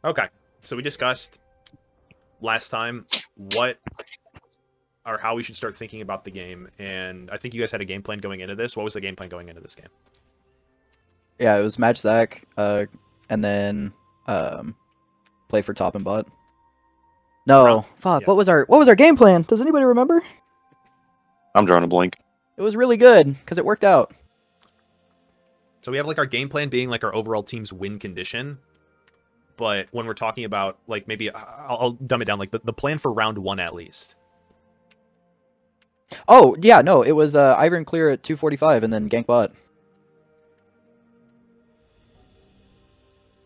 Okay, so we discussed last time what or how we should start thinking about the game, and I think you guys had a game plan going into this. What was the game plan going into this game? Yeah, it was match Zach, and then play for top and bot. No, fuck. Yeah. What was our game plan? Does anybody remember? I'm drawing a blank. It was really good because it worked out. So we have like our game plan being like our overall team's win condition. But when we're talking about like maybe I'll dumb it down, like the plan for round 1 at least. Oh yeah, no, it was Iron clear at 245 and then gank bot.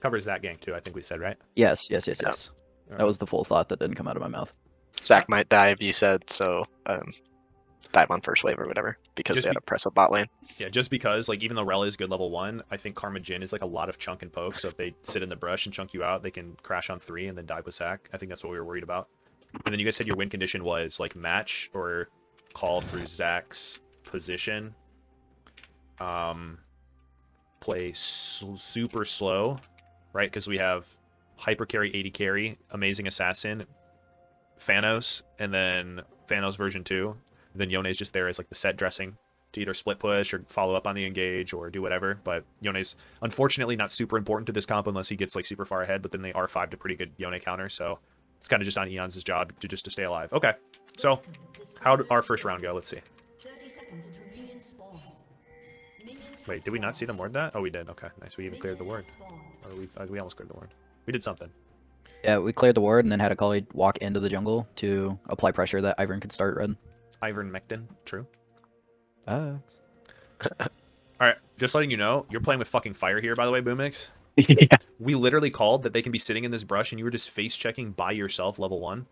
Covers that gank too, I think we said, right? Yes. Yeah. That was the full thought that didn't come out of my mouth. Zach might dive, you said, so dive on first wave or whatever, because they had to press with bot lane. Yeah, just because, like, even though Rel is good level 1, I think Karma Jin is like a lot of chunk and poke, so if they sit in the brush and chunk you out, they can crash on 3 and then dive with Sack. I think that's what we were worried about. And then you guys said your win condition was, like, match or call through Zach's position. Play super slow, right? Because we have Hyper Carry, 80 Carry, Amazing Assassin, Thanos, and then Thanos version 2. Then Yone's just there as like the set dressing to either split push or follow up on the engage or do whatever. But Yone's unfortunately not super important to this comp unless he gets like super far ahead, but then they R5 to pretty good Yone counter, so it's kind of just on Eons' job to just to stay alive. Okay, so how did our first round go? Let's see. Wait, did we not see the ward that? Oh, we did. Okay, nice. We even cleared the ward. Or we almost cleared the ward. We did something. Yeah, we cleared the ward and then had a colleague walk into the jungle to apply pressure that Ivern could start red. Ivermectin, true. Alright, just letting you know, you're playing with fucking fire here, by the way, Boomix. Yeah. We literally called that they can be sitting in this brush, and you were just face checking by yourself, level 1.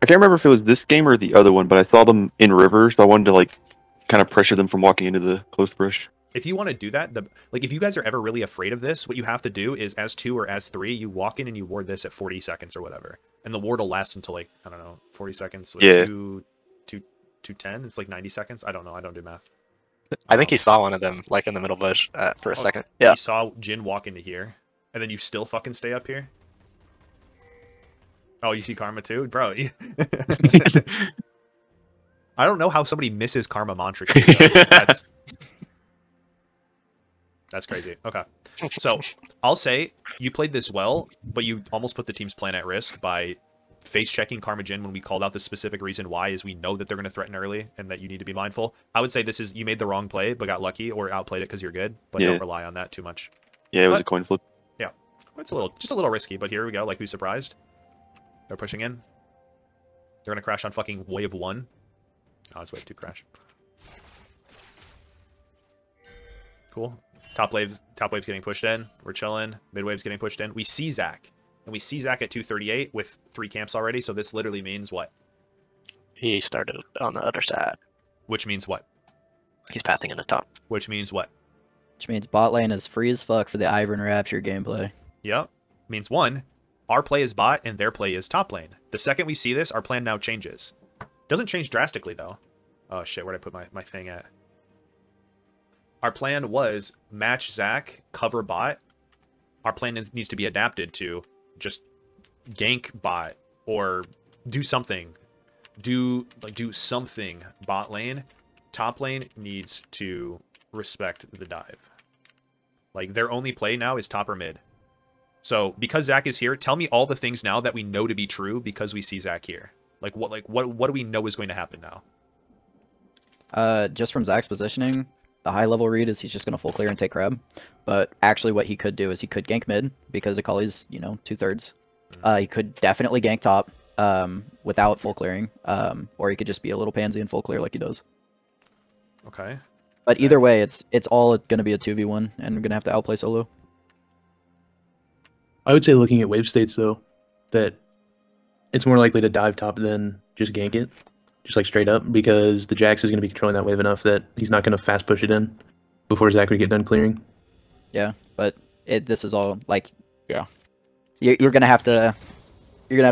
I can't remember if it was this game or the other one, but I saw them in river, so I wanted to like kind of pressure them from walking into the close brush. If you want to do that, like if you guys are ever really afraid of this, what you have to do is as 2 or as 3, you walk in and you ward this at 40 seconds or whatever. And the ward will last until like, I don't know, 40 seconds. So Yeah. 210? It's like 90 seconds? I don't know. I don't do math. I think he saw one of them, like in the middle bush for a second. Yeah. Yeah. You saw Jin walk into here, and then you still fucking stay up here? Oh, you see Karma too? Bro. I don't know how somebody misses Karma mantra. That's crazy. Okay. So I'll say you played this well, but you almost put the team's plan at risk by face checking Karma Jin when we called out the specific reason why is we know that they're going to threaten early and that you need to be mindful. I would say this is you made the wrong play but got lucky or outplayed it because you're good, but don't rely on that too much. Yeah, it was a coin flip. Yeah. It's just a little risky, but here we go. Like, who's surprised? They're pushing in. They're going to crash on fucking wave 1. Oh, it's wave 2 crash. Cool. Top wave's getting pushed in. We're chilling. Mid wave's getting pushed in. We see Zach. And we see Zach at 238 with 3 camps already. So this literally means what? He started on the other side. Which means what? He's pathing in the top. Which means what? which means bot lane is free as fuck for the Ivern Rapture gameplay. Yep. Means 1, our play is bot and their play is top lane. The second we see this, our plan now changes. Doesn't change drastically though. Oh shit, where'd I put my thing at? Our plan was match Zach, cover bot. Our plan needs to be adapted to just gank bot or do something. Do something bot lane. Top lane needs to respect the dive. Like, their only play now is top or mid. So because Zach is here, tell me all the things now that we know to be true because we see Zach here. What do we know is going to happen now? Just from Zach's positioning, the high level read is he's just gonna full clear and take crab. But actually what he could do is he could gank mid because Akali's, 2/3. He could definitely gank top without full clearing. Or he could just be a little pansy and full clear like he does. Okay. But either way, it's all gonna be a 2v1 and we're gonna have to outplay solo. I would say looking at wave states though, that it's more likely to dive top than just gank it. Just like straight up, because the Jax is going to be controlling that wave enough that he's not going to fast push it in before Zach would get done clearing. Yeah, but this is all like, yeah, you're gonna have to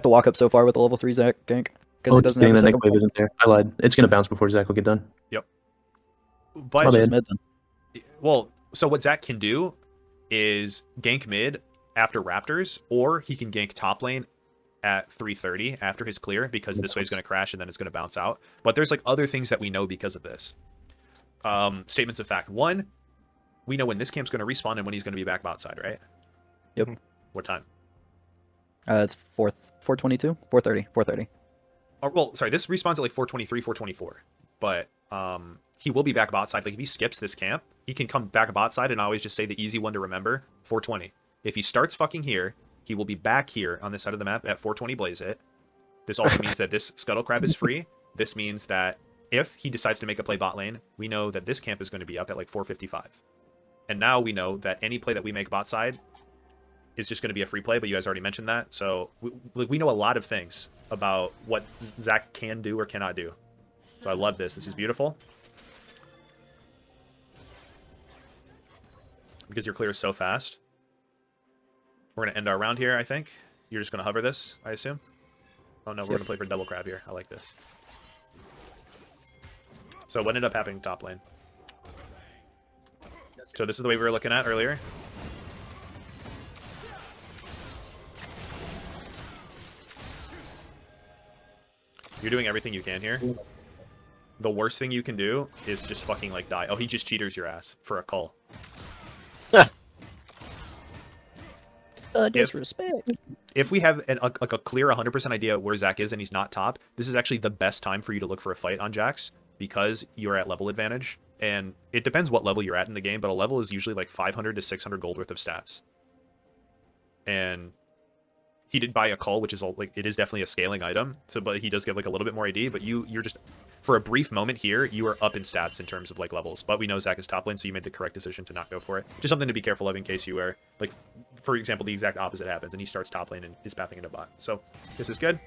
walk up so far with the level 3 Zach gank because Oh, it doesn't have the a next second wave isn't there. I lied. It's going to bounce before Zach will get done. Yep. but My just bad. mid then. Well, so what Zach can do is gank mid after Raptors, or he can gank top lane at 3:30 after his clear, because this wave's going to crash and then it's going to bounce out. But there's like other things that we know because of this. Statements of fact. One, we know when this camp's going to respawn and when he's going to be back outside, right? Yep. What time? It's 4:22, 4:30, 4:30. Oh, well, sorry, this respawns at like 4:23, 4:24. But he will be back outside. Like if he skips this camp, he can come back outside, and I always just say the easy one to remember, 4:20. If he starts fucking here, he will be back here on this side of the map at 4:20 blaze it. This also means that this Scuttle Crab is free. This means that if he decides to make a play bot lane, we know that this camp is going to be up at like 4:55. And now we know that any play that we make bot side is just going to be a free play, but you guys already mentioned that. So we know a lot of things about what Zach can do or cannot do. So I love this. This is beautiful. Because your clear is so fast. We're going to end our round here, I think. You're just going to hover this, I assume? Oh no, we're going to play for double crab here. I like this. So what ended up happening top lane? So this is the way we were looking at earlier. You're doing everything you can here. The worst thing you can do is just fucking like die. Oh, he just cheaters your ass for a call. Disrespect. If we have like a clear 100% idea where Zach is and he's not top, this is actually the best time for you to look for a fight on Jax, because you're at level advantage. And it depends what level you're at in the game, but a level is usually like 500 to 600 gold worth of stats. And he did buy a call, which is like, it is definitely a scaling item. So, but he does get like a little bit more AD, but you're just, for a brief moment here, you are up in stats in terms of like levels. But we know Zach is top lane, so you made the correct decision to not go for it. Just something to be careful of in case you are, like, for example, the exact opposite happens and he starts top lane and is pathing into bot. So this is good.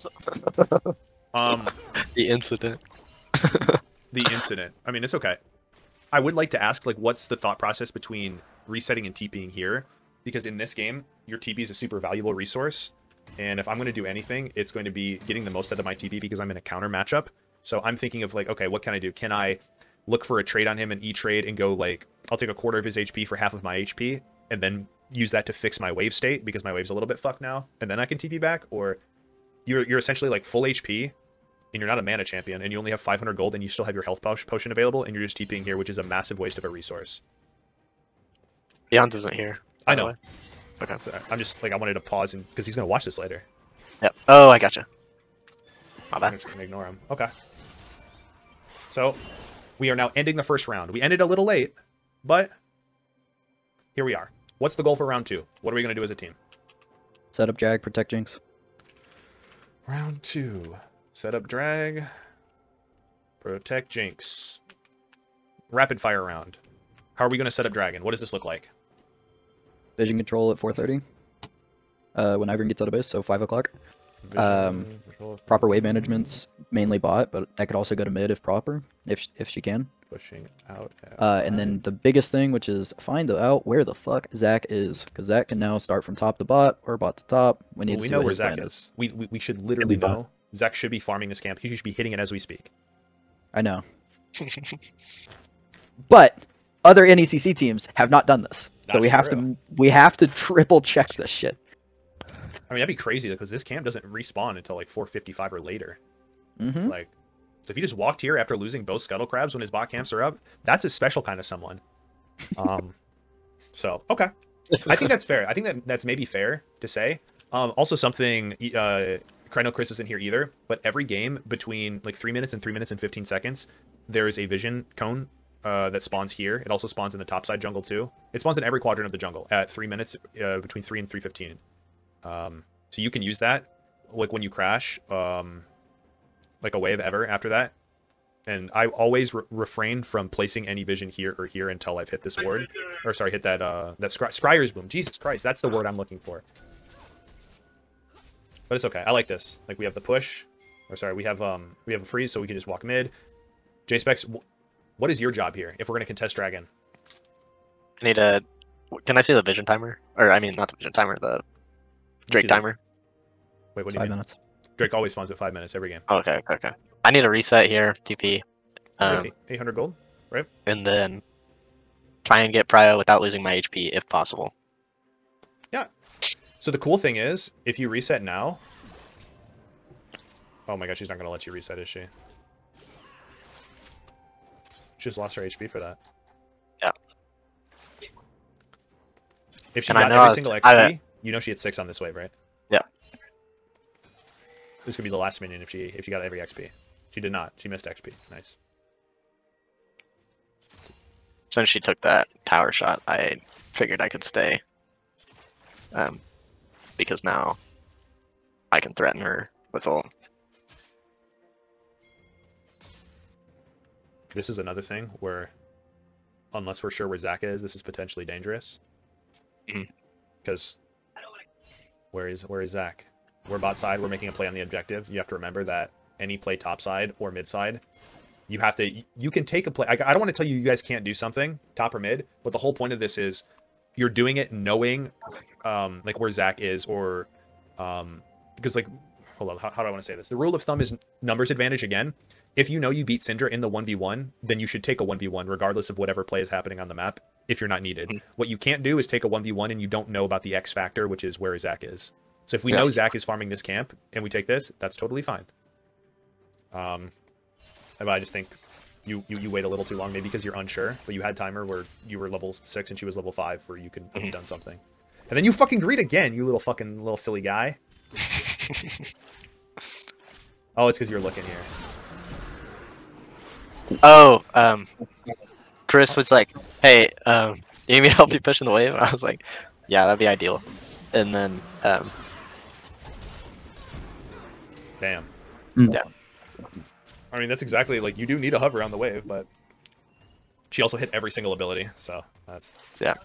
The incident. The incident. I mean, it's okay. I would like to ask, like, what's the thought process between resetting and TPing here? Because in this game, your TP is a super valuable resource. And if I'm going to do anything, it's going to be getting the most out of my TP because I'm in a counter matchup. So I'm thinking of like, okay, what can I do? Can I look for a trade on him and E-trade and go like, I'll take a quarter of his HP for half of my HP and then use that to fix my wave state because my wave's a little bit fucked now. And then I can TP back? Or you're essentially like full HP and you're not a mana champion and you only have 500 gold and you still have your health potion available and you're just TPing here, which is a massive waste of a resource. Eons isn't here. I know. Okay. So I'm just like, I wanted to pause and because he's going to watch this later. Yep. Oh, I gotcha. My I'm bad. just going to ignore him. Okay. So we are now ending the first round. We ended a little late, but here we are. What's the goal for round 2? What are we going to do as a team? Set up Jag, protect Jinx. Round 2. Set up drag. Protect Jinx. Rapid fire round. How are we going to set up Dragon? What does this look like? Vision control at 4:30. When Ivern gets out of base, so 5 o'clock. Proper wave management's mainly bot, but that could also go to mid if proper, if she can. Pushing out. And then the biggest thing, which is find out where the fuck Zach is, because Zach can now start from top to bot or bot to top. We need to see know what where his Zach plan is. We should literally know. Zach should be farming this camp. He should be hitting it as we speak. I know. But other NECC teams have not done this, so we have to triple check this shit. I mean, that'd be crazy because this camp doesn't respawn until like 4:55 or later. Mm-hmm. Like, so if he just walked here after losing both Scuttle Crabs when his bot camps are up, that's a special kind of someone. So okay, I think that's fair. I think that's maybe fair to say. Also, something. I know Chris isn't here either, but every game between like 3 minutes and 3 minutes and 15 seconds, there is a vision cone that spawns here. It also spawns in the top side jungle too. It spawns in every quadrant of the jungle at 3 minutes, between 3 and 3:15. So you can use that like when you crash, like a wave ever after that. And I always refrain from placing any vision here or here until I've hit this ward, or sorry, hit that Scryer's Boom. Jesus Christ, that's the word I'm looking for. But it's okay. I like this. Like we have the push, or sorry, we have a freeze, so we can just walk mid. J-Specs, what is your job here if we're gonna contest Dragon? I need a. Can I see the vision timer? Or I mean, not the vision timer, the Drake timer. Wait, what do you 5 mean? minutes. Drake always spawns at 5 minutes every game. Oh, okay. I need a reset here, TP. 800 gold, right? And then try and get prio without losing my HP if possible. Yeah. So the cool thing is, if you reset now... Oh my god, she's not going to let you reset, is she? She just lost her HP for that. Yeah. If she And I got know every single XP, you know she had 6 on this wave, right? Yeah. This could be the last minion if she got every XP. She did not. She missed XP. Nice. Since she took that tower shot, I figured I could stay. Because now I can threaten her with ult. This is another thing where, unless we're sure where Zach is, this is potentially dangerous. Because where is Zach? We're bot side. We're making a play on the objective. You have to remember that any play top side or mid side, you can take a play. I don't want to tell you guys can't do something top or mid, but the whole point of this is you're doing it knowing like where Zach is, or because like, hold on, how do I want to say this? The rule of thumb is numbers advantage again. If you know you beat Syndra in the 1v1, then you should take a 1v1 regardless of whatever play is happening on the map if you're not needed. What you can't do is take a 1v1 and you don't know about the X factor, which is where Zach is. So if we know Zach is farming this camp and we take this, that's totally fine. I just think you wait a little too long, maybe because you're unsure, but you had timer where you were level 6 and she was level 5 where you could have done something. And then you fucking greed again, you little silly guy. Oh, it's because you're looking here. Oh, Chris was like, "Hey, you need me to help you push in the wave?" I was like, "Yeah, that'd be ideal." And then, damn. Yeah. I mean, that's exactly like you do need a hover on the wave, but she also hit every single ability, so that's yeah.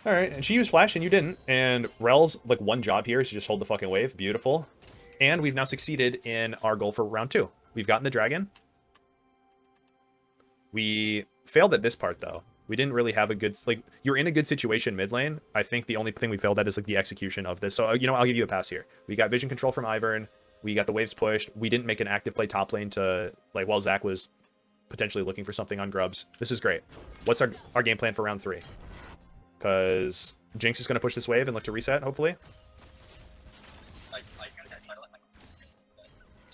All right, and she used flash and you didn't. And Rel's like one job here is to just hold the fucking wave. Beautiful. And we've now succeeded in our goal for round 2. We've gotten the dragon. We failed at this part, though. We didn't really have a good... Like, you're in a good situation mid lane. I think the only thing we failed at is, like, the execution of this. So, you know, I'll give you a pass here. We got vision control from Ivern. We got the waves pushed. We didn't make an active play top lane to... Like, while Zach was potentially looking for something on Grubs. This is great. What's our game plan for round 3? Because Jinx is going to push this wave and look to reset, hopefully.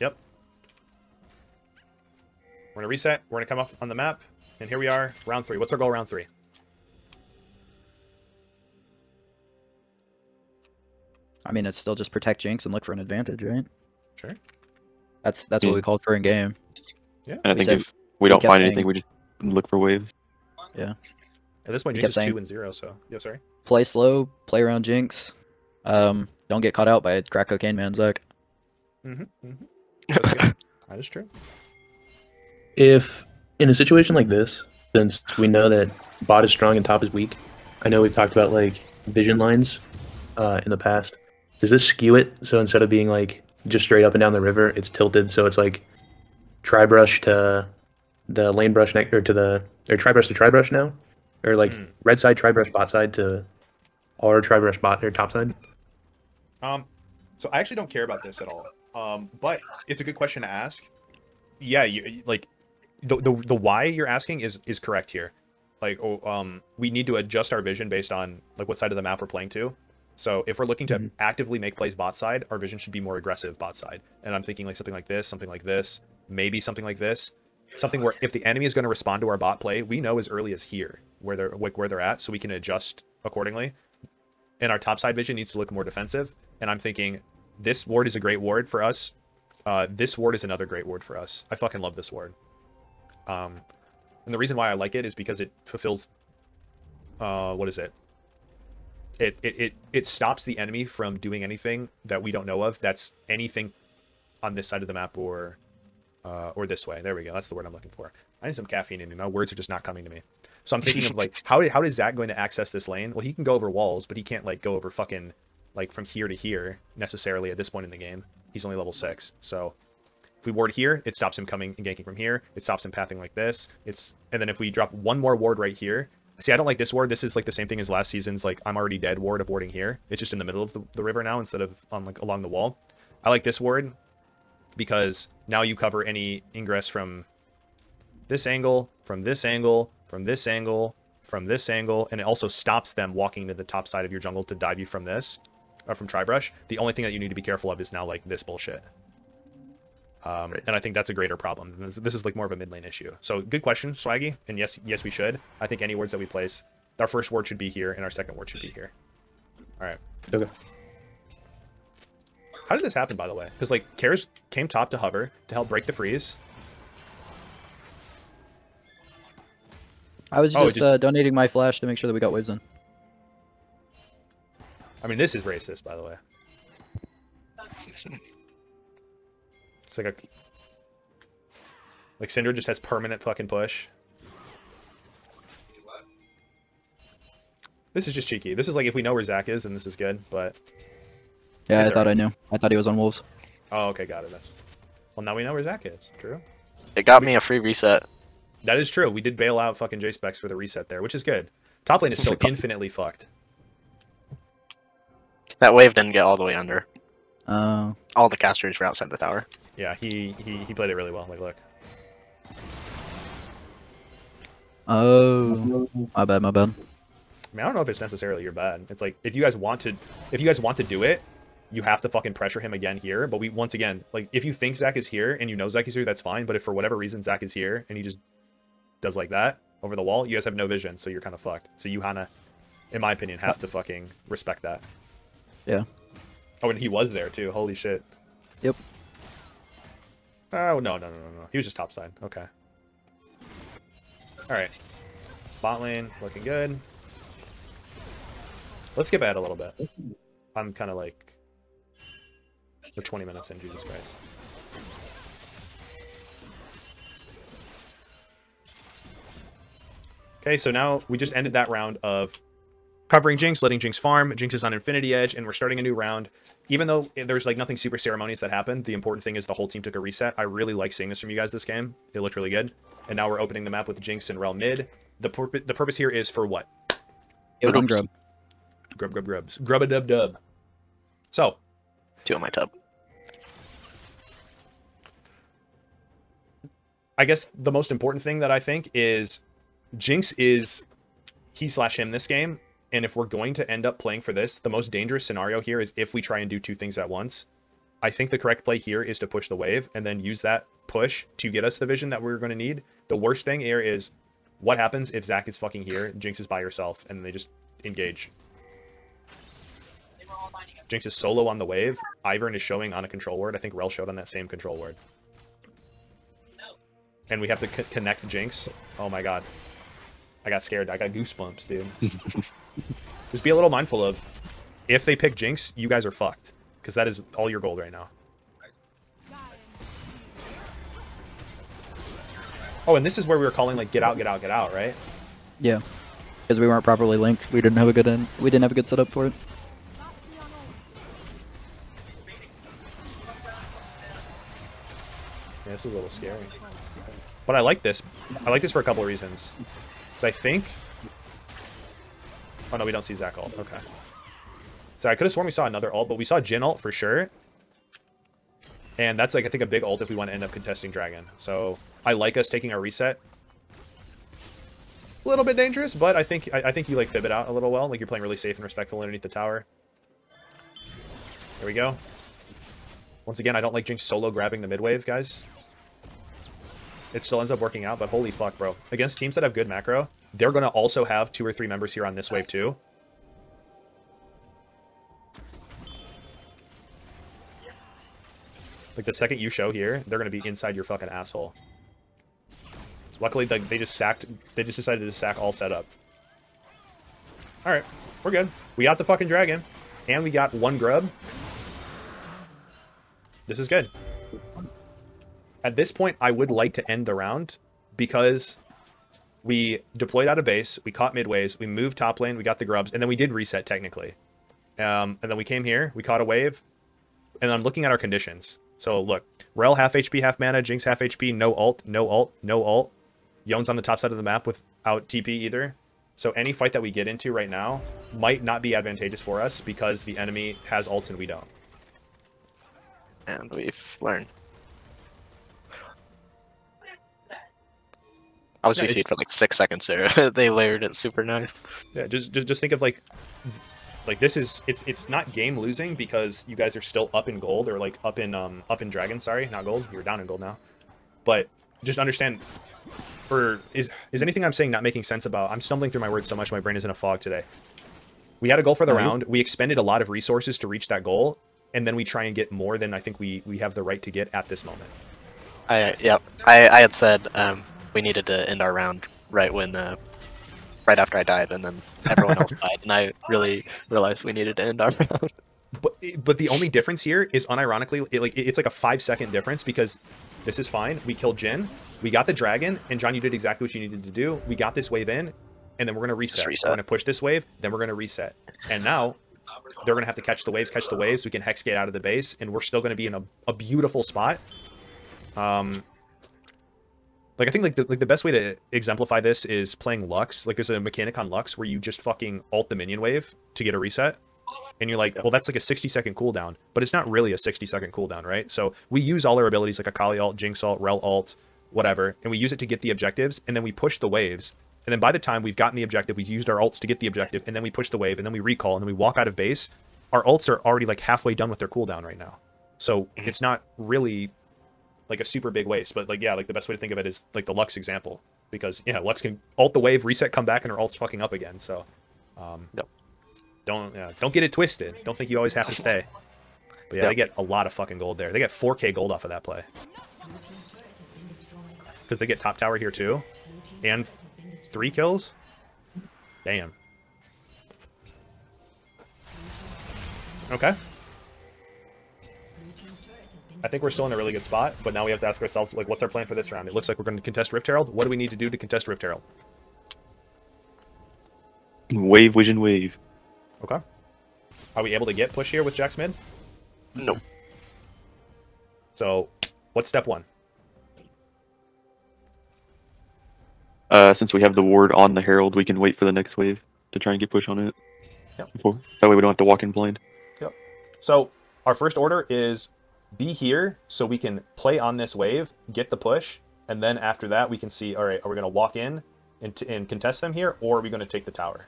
Yep. We're going to reset. We're going to come up on the map. And here we are, round 3. What's our goal round 3? I mean, it's still just protect Jinx and look for an advantage, right? Sure. That's what we called for in game. Yeah. And I think if we don't find anything, we just look for waves. Yeah. At this point, Jinx is 2-0, so... Yeah, sorry. Play slow, play around Jinx. Don't get caught out by crack cocaine man, Zach. That is true. If in a situation like this, since we know that bot is strong and top is weak, I know we've talked about like vision lines in the past. Does this skew it? So instead of being like just straight up and down the river, it's tilted. So it's like tri-brush to the lane brush next, or tri-brush to tri-brush now, or like red side tri-brush bot side to our tri-brush bot or top side. So I actually don't care about this at all. But it's a good question to ask. Yeah, you like the why you're asking is correct here. Like, we need to adjust our vision based on like what side of the map we're playing to. So if we're looking to actively make plays bot side, our vision should be more aggressive bot side. And I'm thinking like something like this, maybe something like this. Something where if the enemy is going to respond to our bot play, we know as early as here where they're at, so we can adjust accordingly. And our top side vision needs to look more defensive. And I'm thinking this ward is a great ward for us. This ward is another great ward for us. I fucking love this ward. And the reason why I like it is because it fulfills what is it? It stops the enemy from doing anything that we don't know of. That's anything on this side of the map or this way. There we go. That's the word I'm looking for. I need some caffeine in me. My words are just not coming to me. So I'm thinking of like, how is Zach going to access this lane? Well, he can go over walls, but he can't like go over fucking like from here to here necessarily at this point in the game. He's only level 6. So if we ward here, it stops him coming and ganking from here. It stops him pathing like this. And then if we drop one more ward right here, see, I don't like this ward. This is like the same thing as last season's like I'm already dead ward of warding here. It's just in the middle of the river now instead of on like along the wall. I like this ward because now you cover any ingress from this angle, from this angle, from this angle, from this angle, and it also stops them walking to the top side of your jungle to dive you from this, from Tribrush. The only thing that you need to be careful of is now like this bullshit. And I think that's a greater problem. This is like more of a mid lane issue. So good question, Swaggy. And yes, we should. I think any words that we place, our first word should be here, and our second word should be here. All right. Okay. How did this happen, by the way? Because like Kares came top to hover to help break the freeze. I was just donating my flash to make sure that we got waves in. I mean, this is racist, by the way. It's like Syndra just has permanent fucking push. This is just cheeky. This is like if we know where Zach is, then this is good, but... Yeah, I thought I knew. I thought he was on wolves. Oh, okay, got it. Well, now we know where Zach is. True. It got me a free reset. That is true. We did bail out fucking J-Specs for the reset there, which is good. Top lane is still infinitely fucked. That wave didn't get all the way under. Oh. All the casters were outside the tower. Yeah, he played it really well. Like, look. Oh. My bad, my bad. I mean, I don't know if it's necessarily your bad. It's like, if you guys want to do it, you have to fucking pressure him again here. But once again, like, if you think Zach is here and you know Zach is here, that's fine. But if for whatever reason Zach is here and he just does like that over the wall, you guys have no vision, so you're kind of fucked. So you kind of, in my opinion, have to fucking respect that. Yeah. Oh, and he was there too. Holy shit. Yep. Oh, no. He was just topside. Okay. All right. Bot lane, looking good. Let's skip ahead a little bit. I'm kind of like... We're 20 minutes in, Jesus Christ. Okay, so now we just ended that round of covering Jinx, letting Jinx farm. Jinx is on Infinity Edge, and we're starting a new round. Even though there's like nothing super ceremonious that happened, the important thing is the whole team took a reset. I really like seeing this from you guys this game. It looked really good. And now we're opening the map with Jinx and Rel mid. The purpose here is for what? It was grub. Grubs. Grub-a-dub-dub. So. 2 on my tub. I guess the most important thing that I think is Jinx is he/him this game. And if we're going to end up playing for this, the most dangerous scenario here is if we try and do 2 things at once. I think the correct play here is to push the wave and then use that push to get us the vision that we're going to need. The worst thing here is what happens if Zach is fucking here, Jinx is by herself, and they just engage. Jinx is solo on the wave. Ivern is showing on a control ward. I think Rel showed on that same control ward. And we have to connect Jinx. Oh my god. I got scared. I got goosebumps, dude. Just be a little mindful of, if they pick Jinx, you guys are fucked. Because that is all your gold right now. Oh, and this is where we were calling, like, get out, right? Yeah. Because we weren't properly linked. We didn't have a good end. We didn't have a good setup for it. Yeah, this is a little scary. But I like this. I like this for a couple of reasons. Because I think... Oh, no, we don't see Zach ult. Okay. So I could have sworn we saw another ult, but we saw Jhin ult for sure. And that's, like, I think a big ult if we want to end up contesting Dragon. So I like us taking our reset. A little bit dangerous, but I think you, like, fib it out a little well. Like, you're playing really safe and respectful underneath the tower. There we go. Once again, I don't like Jinx solo grabbing the mid wave, guys. It still ends up working out, but holy fuck, bro. Against teams that have good macro, they're going to also have 2 or 3 members here on this wave too. Like, the second you show here, they're going to be inside your fucking asshole. Luckily, they just decided to sack all setup. Alright, we're good. We got the fucking dragon, and we got 1 grub. This is good. At this point, I would like to end the round because we deployed out of base, we caught midways, we moved top lane, we got the grubs, and then we did reset technically. And then we came here, we caught a wave, and I'm looking at our conditions. So look, Rel half HP, half mana, Jinx half HP, no ult, no ult, no ult. Yon's on the top side of the map without TP either. So any fight that we get into right now might not be advantageous for us because the enemy has ults and we don't. And we've learned. I was Yeah, CC'd for like 6 seconds there. They layered it super nice. Yeah, just think of like this is it's not game losing because you guys are still up in gold or like up in dragon. Sorry, not gold. You're down in gold now. But just understand, or is anything I'm saying not making sense about? I'm stumbling through my words so much my brain is in a fog today. We had a goal for the round. We expended a lot of resources to reach that goal, and then we try and get more than I think we have the right to get at this moment. I had said we needed to end our round right right after I died, and then everyone else died, and I really realized we needed to end our round. But the only difference here is unironically, it's like a 5-second difference because this is fine. We killed Jin, we got the dragon, and John, you did exactly what you needed to do. We got this wave in, and then we're gonna reset. We're gonna push this wave, then we're gonna reset. And now they're gonna have to catch the waves. We can hex gate out of the base, and we're still gonna be in a beautiful spot. Like I think like the best way to exemplify this is playing Lux. Like there's a mechanic on Lux where you just fucking ult the minion wave to get a reset. And you're like, well, that's like a 60-second cooldown, but it's not really a 60-second cooldown, right? So we use all our abilities like Akali ult, Jinx ult, Rel ult, whatever, and we use it to get the objectives, and then we push the waves. And then by the time we've gotten the objective, we've used our ults to get the objective, and then we push the wave, and then we recall, and then we walk out of base. Our ults are already like halfway done with their cooldown right now. So it's not really like a super big waste, but like, yeah, like the best way to think of it is like the Lux example, because yeah, Lux can ult the wave, reset, come back, and her ult's fucking up again. So don't get it twisted. Don't think you always have to stay. But yeah, they get a lot of fucking gold there. They get 4K gold off of that play. Because they get top tower here too. And 3 kills. Damn. Okay. I think we're still in a really good spot, but now we have to ask ourselves, like, what's our plan for this round? It looks like we're going to contest Rift Herald. What do we need to do to contest Rift Herald? Wave, vision, wave. Okay. Are we able to get push here with Jack's mid? No. So, what's step 1? Since we have the ward on the Herald, we can wait for the next wave to try and get push on it. Yep. That way we don't have to walk in blind. Yep. So, our first order is be here so we can play on this wave, get the push, and then after that we can see, all right, are we going to walk in and contest them here, or are we going to take the tower?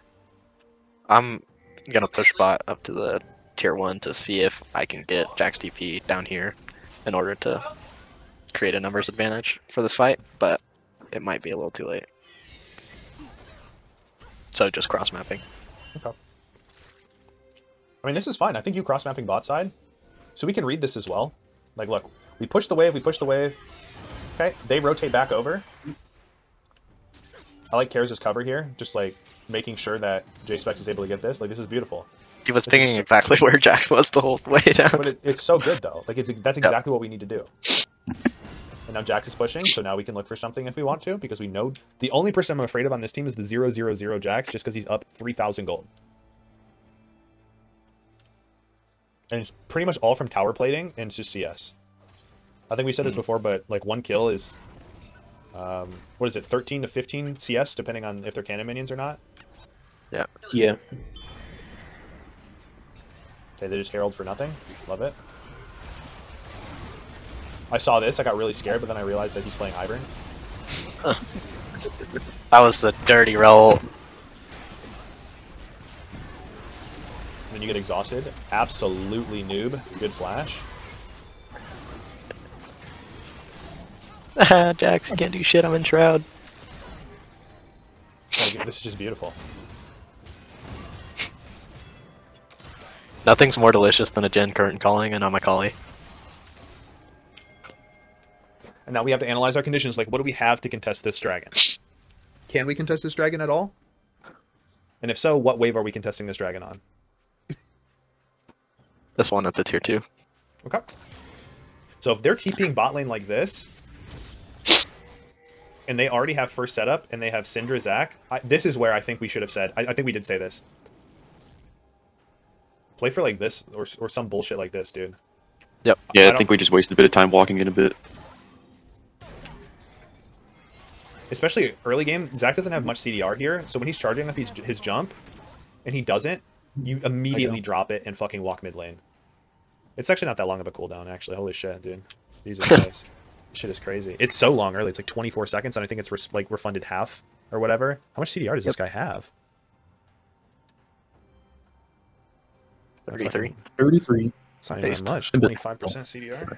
I'm going to push bot up to the tier 1 to see if I can get Jack's DP down here in order to create a numbers advantage for this fight, but it might be a little too late. So just cross-mapping. Okay. I mean, this is fine. I think you cross-mapping bot side. So we can read this as well. Like, look, we push the wave, Okay, they rotate back over. I like Kara's cover here, just like making sure that J-Specs is able to get this. Like, this is beautiful. He was pinging exactly where Jax was the whole way down. But it's so good, though. Like, that's exactly what we need to do. And now Jax is pushing, so now we can look for something if we want to, because we know the only person I'm afraid of on this team is the 0-0-0 Jax, just because he's up 3,000 gold. And it's pretty much all from tower plating, and it's just CS. I think we said this before, but like 1 kill is, what is it, 13 to 15 CS, depending on if they're cannon minions or not? Yeah. Yeah. Okay, they just herald for nothing. Love it. I saw this, I got really scared, but then I realized that he's playing Ivern. That was a dirty roll. Then you get exhausted. Absolutely noob. Good flash. Jax, can't do shit, I'm in Shroud. This is just beautiful. Nothing's more delicious than a Jhin curtain calling and I'm a Akali. And now we have to analyze our conditions, like what do we have to contest this dragon? Can we contest this dragon at all? And if so, what wave are we contesting this dragon on? This one at the tier 2. Okay. So if they're TPing bot lane like this, and they already have first setup, and they have Syndra, Zac, this is where I think we should have said, I think we did say this. Play for like this, or some bullshit like this, dude. Yep. Yeah, I think we just wasted a bit of time walking in a bit. Especially early game, Zac doesn't have much CDR here, so when he's charging up his jump, and he doesn't, you immediately drop it and fucking walk mid lane. It's actually not that long of a cooldown, actually. Holy shit, dude. These are guys. Shit is crazy. It's so long early. It's like 24 seconds, and I think it's like refunded half or whatever. How much CDR does this guy have? 33. 33. It's not even that much. 25% CDR.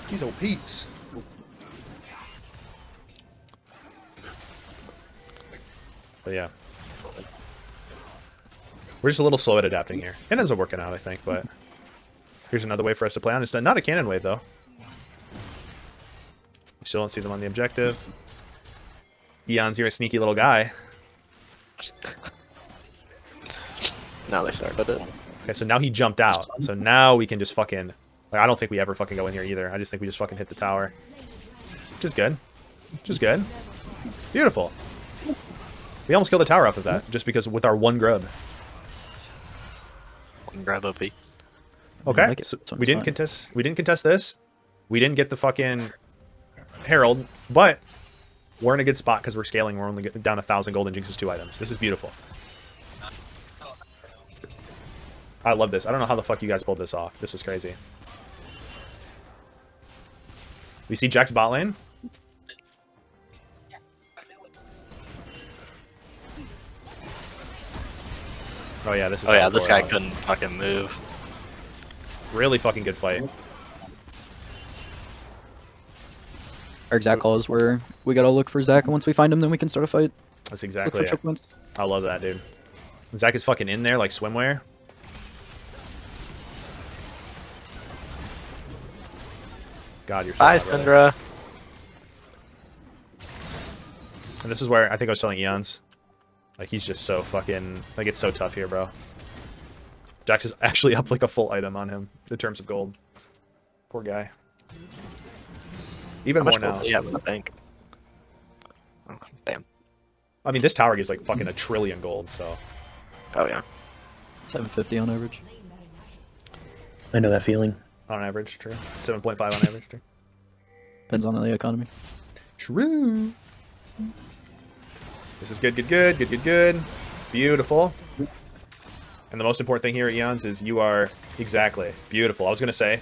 These old Pete's. But yeah. We're just a little slow at adapting here. It ends up working out, I think, but here's another way for us to play on. It's not a cannon wave, though. You still don't see them on the objective. Eons, you're a sneaky little guy. Now they started it. Okay, so now he jumped out. So now we can just fucking... Like, I don't think we ever fucking go in here either. I just think we just fucking hit the tower. Which is good. Which is good. Beautiful. We almost killed the tower off of that, just because with our one grub. One grab OP. Okay, like so we didn't contest. We didn't contest this. We didn't get the fucking Herald, but we're in a good spot because we're scaling. We're only getting down 1,000 gold and Jinx's 2 items. This is beautiful. I love this. I don't know how the fuck you guys pulled this off. This is crazy. We see Jack's bot lane. Oh yeah, this is. Oh yeah, this guy couldn't fucking move. Really fucking good fight. Our exact call is where we gotta look for Zach, and once we find him, then we can start a fight. That's Look exactly for it. choke points. I love that, dude. Zach is fucking in there like swimwear. God, you're so Bye, hot, brother. Syndra. And this is where I think I was telling Eons. Like, he's just so fucking... Like, it's so tough here, bro. Jax is actually up like a full item on him in terms of gold. Poor guy. Even more now. Yeah, in the bank. Oh, damn. I mean, this tower gives like fucking 1 trillion gold, so... Oh yeah. 750 on average. I know that feeling. On average, true. 7.5 on average, true. Depends on the economy. True. This is good, good, good, good, good, good. Beautiful. And the most important thing here at Eons is you are... Exactly. Beautiful. I was going to say,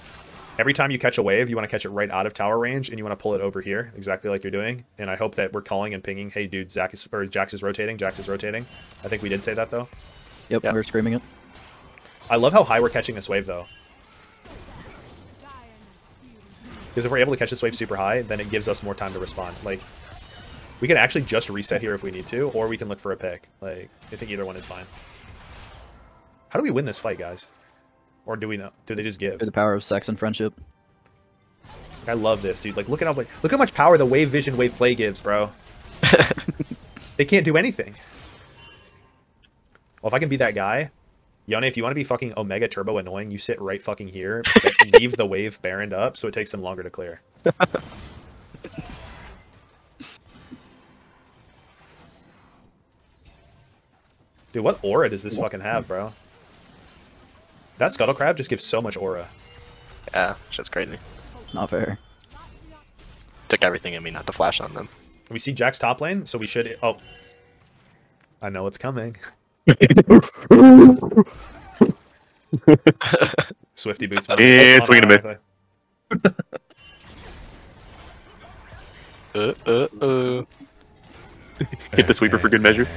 every time you catch a wave, you want to catch it right out of tower range, and you want to pull it over here, exactly like you're doing. And I hope that we're calling and pinging, hey, dude, Jax is rotating, Jax is rotating. I think we did say that, though. Yep, Yeah. we're screaming it. I love how high we're catching this wave, though. Because if we're able to catch this wave super high, then it gives us more time to respond. Like, we can actually just reset here if we need to, or we can look for a pick. Like, I think either one is fine. How do we win this fight, guys? Or do we know? Do they just give? Through the power of sex and friendship. I love this, dude. Like, look how much power the wave vision, wave play gives, bro. They can't do anything. Well, if I can be that guy, Yone, if you want to be fucking Omega Turbo annoying, you sit right fucking here, leave the wave Baroned up, so it takes them longer to clear. Dude, what aura does this fucking have, bro? That Scuttle Crab just gives so much aura. Yeah, shit's crazy. It's not fair. Took everything in me not to flash on them. We see Jack's top lane, so we should... Oh. I know it's coming. Swifty boots. Yeah, swing and a miss. Hit the sweeper for good measure.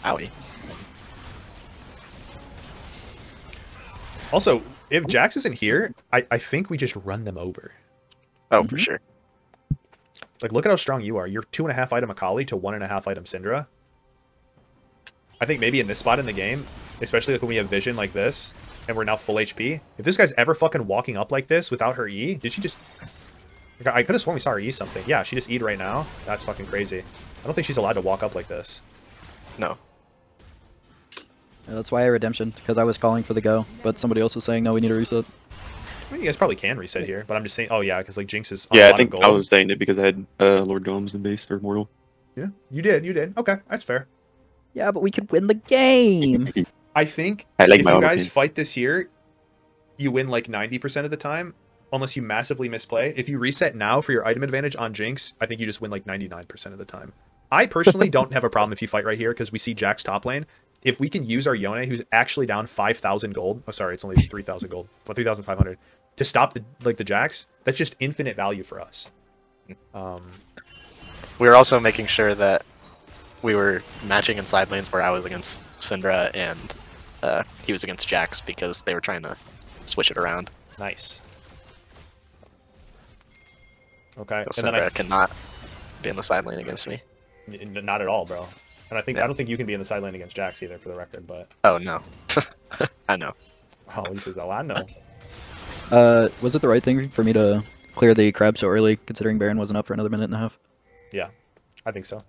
Owie. Also, if Jax isn't here, I think we just run them over. Oh, for sure. Like, look at how strong you are. You're 2.5 item Akali to 1.5 item Syndra. I think maybe in this spot in the game, especially like when we have vision like this, and we're now full HP, if this guy's ever fucking walking up like this without her E, did she just... Like, I could have sworn we saw her E something. Yeah, she just E'd right now. That's fucking crazy. I don't think she's allowed to walk up like this. No. Yeah, that's why I redemption, because I was calling for the go, but somebody else was saying, no, we need a reset. I mean, you guys probably can reset here, but I'm just saying... Oh, yeah, because, like, Jinx is on a Yeah, lot I think of I gold. was saying it because I had Lord Golems in base for Mortal. Yeah, you did. Okay, that's fair. Yeah, but we could win the game! I think I like if my you own guys opinion. fight this here, you win like 90% of the time, unless you massively misplay. If you reset now for your item advantage on Jinx, I think you just win like 99% of the time. I personally don't have a problem if you fight right here because we see Jack's top lane. If we can use our Yone, who's actually down 5,000 gold. Oh, sorry, it's only 3,000 gold. Well, 3,500. to stop the Jax, that's just infinite value for us. We were also making sure that we were matching in side lanes where I was against Syndra and he was against Jax because they were trying to switch it around. Nice. Okay. So Syndra cannot be in the side lane against me. Not at all, bro. And I don't think you can be in the side lane against Jax either, for the record. But oh no, I know. Oh, he says, "Oh, I know." Was it the right thing for me to clear the crab so early, considering Baron wasn't up for another minute and a half? Yeah, I think so.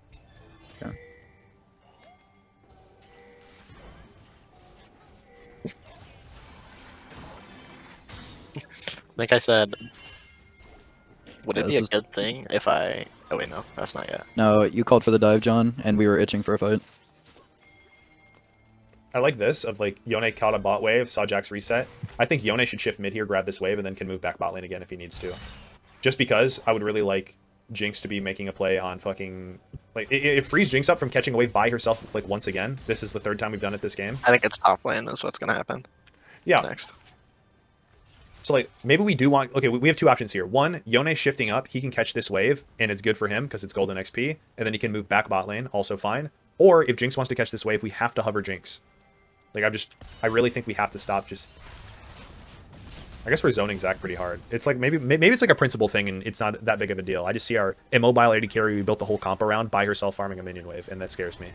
Okay. Like I said, would it be a good thing if I... Oh wait, no, that's not yet. No, you called for the dive, John, and we were itching for a fight. I like this, of like, Yone caught a bot wave, saw Jax reset. I think Yone should shift mid here, grab this wave, and then can move back bot lane again if he needs to. Just because I would really like Jinx to be making a play on fucking... Like, it frees Jinx up from catching a wave by herself, like, once again. This is the third time we've done it this game. I think it's top lane is what's gonna happen. Yeah. Next. So, like, maybe we do want... Okay, we have two options here. One, Yone shifting up, he can catch this wave, and it's good for him, because it's golden XP, and then he can move back bot lane, also fine. Or, if Jinx wants to catch this wave, we have to hover Jinx. Like, I really think we have to stop just... I guess we're zoning Zac pretty hard. It's like, maybe it's like a principle thing, and it's not that big of a deal. I just see our immobile AD carry we built the whole comp around by herself farming a minion wave, and that scares me.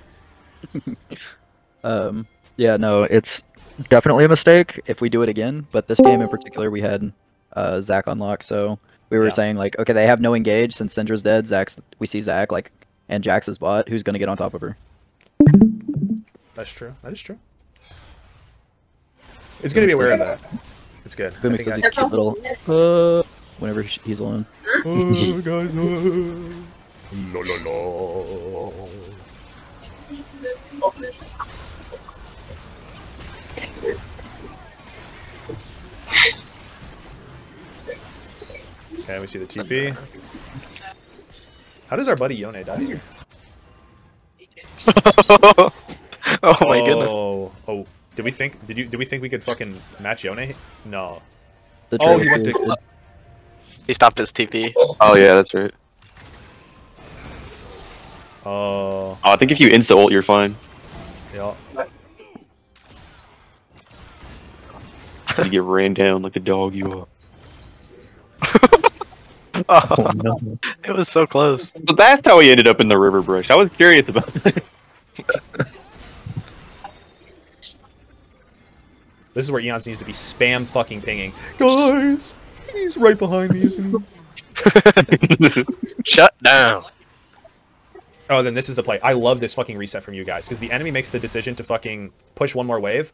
Yeah, no, it's definitely a mistake if we do it again, but this game in particular, we had Zac unlocked, so we were saying, like, okay, they have no engage since Syndra's dead, we see Zac, like, and Jax is bot, who's gonna get on top of her? That's true. That is true. It's good to be aware of that. It's good. Boomix does these cute little, whenever he's alone. Oh, guys, la la la. Okay, we see the TP. How does our buddy Yone die here? Oh my goodness. Oh. Did we think we could fucking match Yone? No. Oh, he went to... He stopped his TP. Oh yeah, that's right. Oh. I think if you insta ult, you're fine. Yeah. You get ran down like the dog you are. Oh, no. it was so close. But that's how he ended up in the river brush. I was curious about that. This is where Eons needs to be spam fucking pinging. Guys, he's right behind me, isn't he? Shut down. Oh, then this is the play. I love this fucking reset from you guys, because the enemy makes the decision to fucking push one more wave,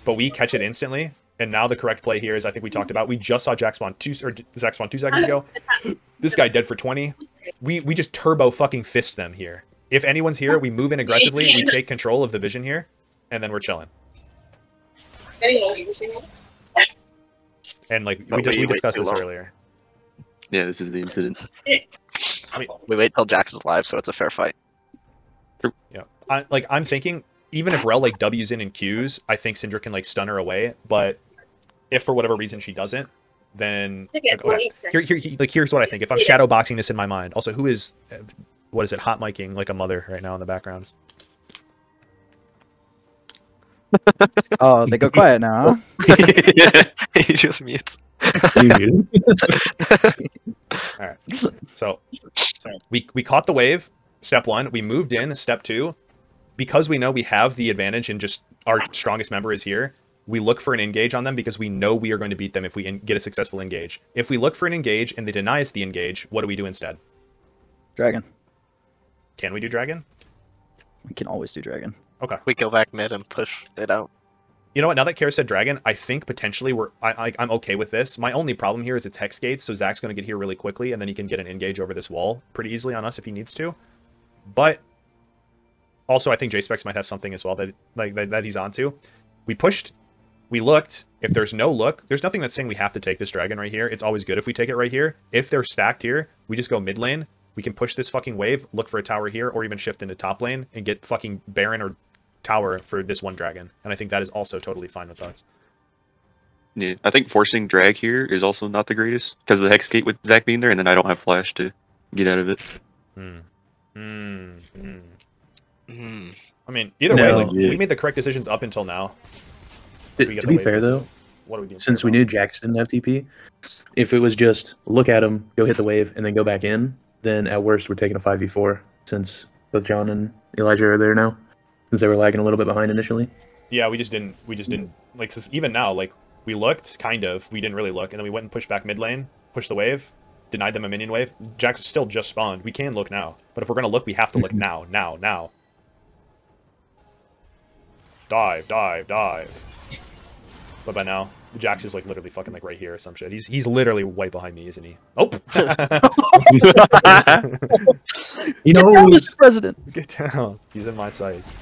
but we catch it instantly. And now the correct play here is, I think we talked about, we just saw Zac spawn 2 seconds ago. This guy dead for 20. We just turbo fucking fist them here. If anyone's here, we move in aggressively, we take control of the vision here, and then we're chilling. And like we discussed this earlier. Yeah, this is the incident. I mean, We wait till Jax is live, so it's a fair fight. yeah. I'm thinking, even if Rel like W's in and Q's, I think Syndra can like stun her away. But if for whatever reason she doesn't, then like, okay. Here's what I think. If I'm shadow boxing this in my mind, also who is, what is it, hot micing like a mother right now in the background? Oh, they go quiet now, huh? He just mutes. All right. So we caught the wave. Step 1. We moved in. Step 2. Because we know we have the advantage and just our strongest member is here, we look for an engage on them because we know we are going to beat them if we get a successful engage. If we look for an engage and they deny us the engage, what do we do instead? Dragon. Can we do dragon? We can always do dragon. Okay. We go back mid and push it out. You know what? Now that Kara said dragon, I think potentially I'm okay with this. My only problem here is it's hex gates, so Zac's going to get here really quickly, and then he can get an engage over this wall pretty easily on us if he needs to. But also, I think JSpecs might have something as well that he's onto. We pushed, we looked. If there's no look, there's nothing that's saying we have to take this dragon right here. It's always good if we take it right here. If they're stacked here, we just go mid lane. We can push this fucking wave, look for a tower here, or even shift into top lane and get fucking Baron or tower for this one dragon. And I think that is also totally fine with us. Yeah, I think forcing drag here is also not the greatest because of the hex gate with Zach being there, and then I don't have flash to get out of it. Hmm. Hmm. Hmm. Hmm. I mean, either No. way, like Yeah. we made the correct decisions up until now. To, We get to the be wave fair into though, it. What are we doing? since we knew Jax didn't have TP, if it was just look at him, go hit the wave, and then go back in, then at worst we're taking a 5v4 since both John and Elijah are there now, since they were lagging a little bit behind initially. Yeah, we just didn't like even now, like we looked kind of, we didn't really look, and then we went and pushed back mid lane, pushed the wave, denied them a minion wave. Jax still just spawned. We can look now, but if we're gonna look, we have to look now. Dive, dive, dive. But by now, Jax is like literally fucking like right here or some shit. He's literally right behind me, isn't he? Oh. You Get know, down, Mr. President. Get down. He's in my sights.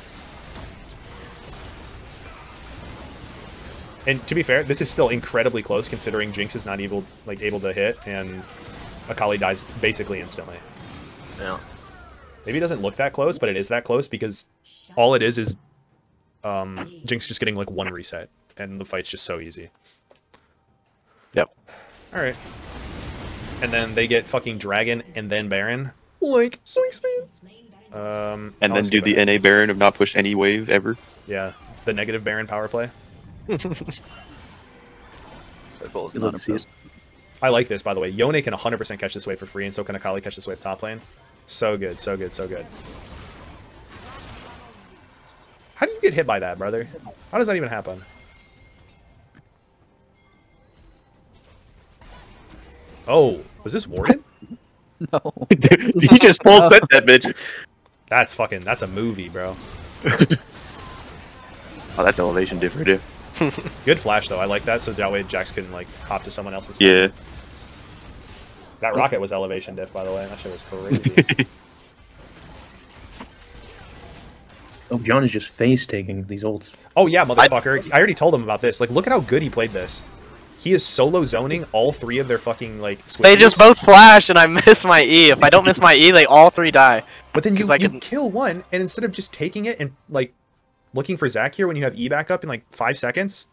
And to be fair, this is still incredibly close considering Jinx is not able to hit and Akali dies basically instantly. Yeah. Maybe it doesn't look that close, but it is that close because all it is Jinx just getting like one reset and the fight's just so easy. Yep. All right. And then they get fucking Dragon and then Baron. Like, swing speeds. And then do the NA Baron of not push any wave ever. Yeah, the negative Baron power play. The goal is not improved. I like this, by the way. Yone can 100% catch this wave for free, and so can Akali catch this wave top lane. So good, so good, so good. How do you get hit by that, brother? How does that even happen? Oh, was this warded? No. He just full set that bitch. That's a movie, bro. Oh, that's elevation different, yeah. Good flash, though. I like that, so that way Jax can, like, hop to someone else's. Yeah. That rocket was elevation diff, by the way. That shit was crazy. Oh, John is just face taking these ults. Oh, yeah, motherfucker. I already told him about this. Like, look at how good he played this. He is solo zoning all three of their fucking, like, They just switches. both flash and I miss my E. If I don't miss my E, they all three die. But then you 'Cause I can- kill one, and instead of just taking it and, like, looking for Zac here when you have E back up in, like, 5 seconds.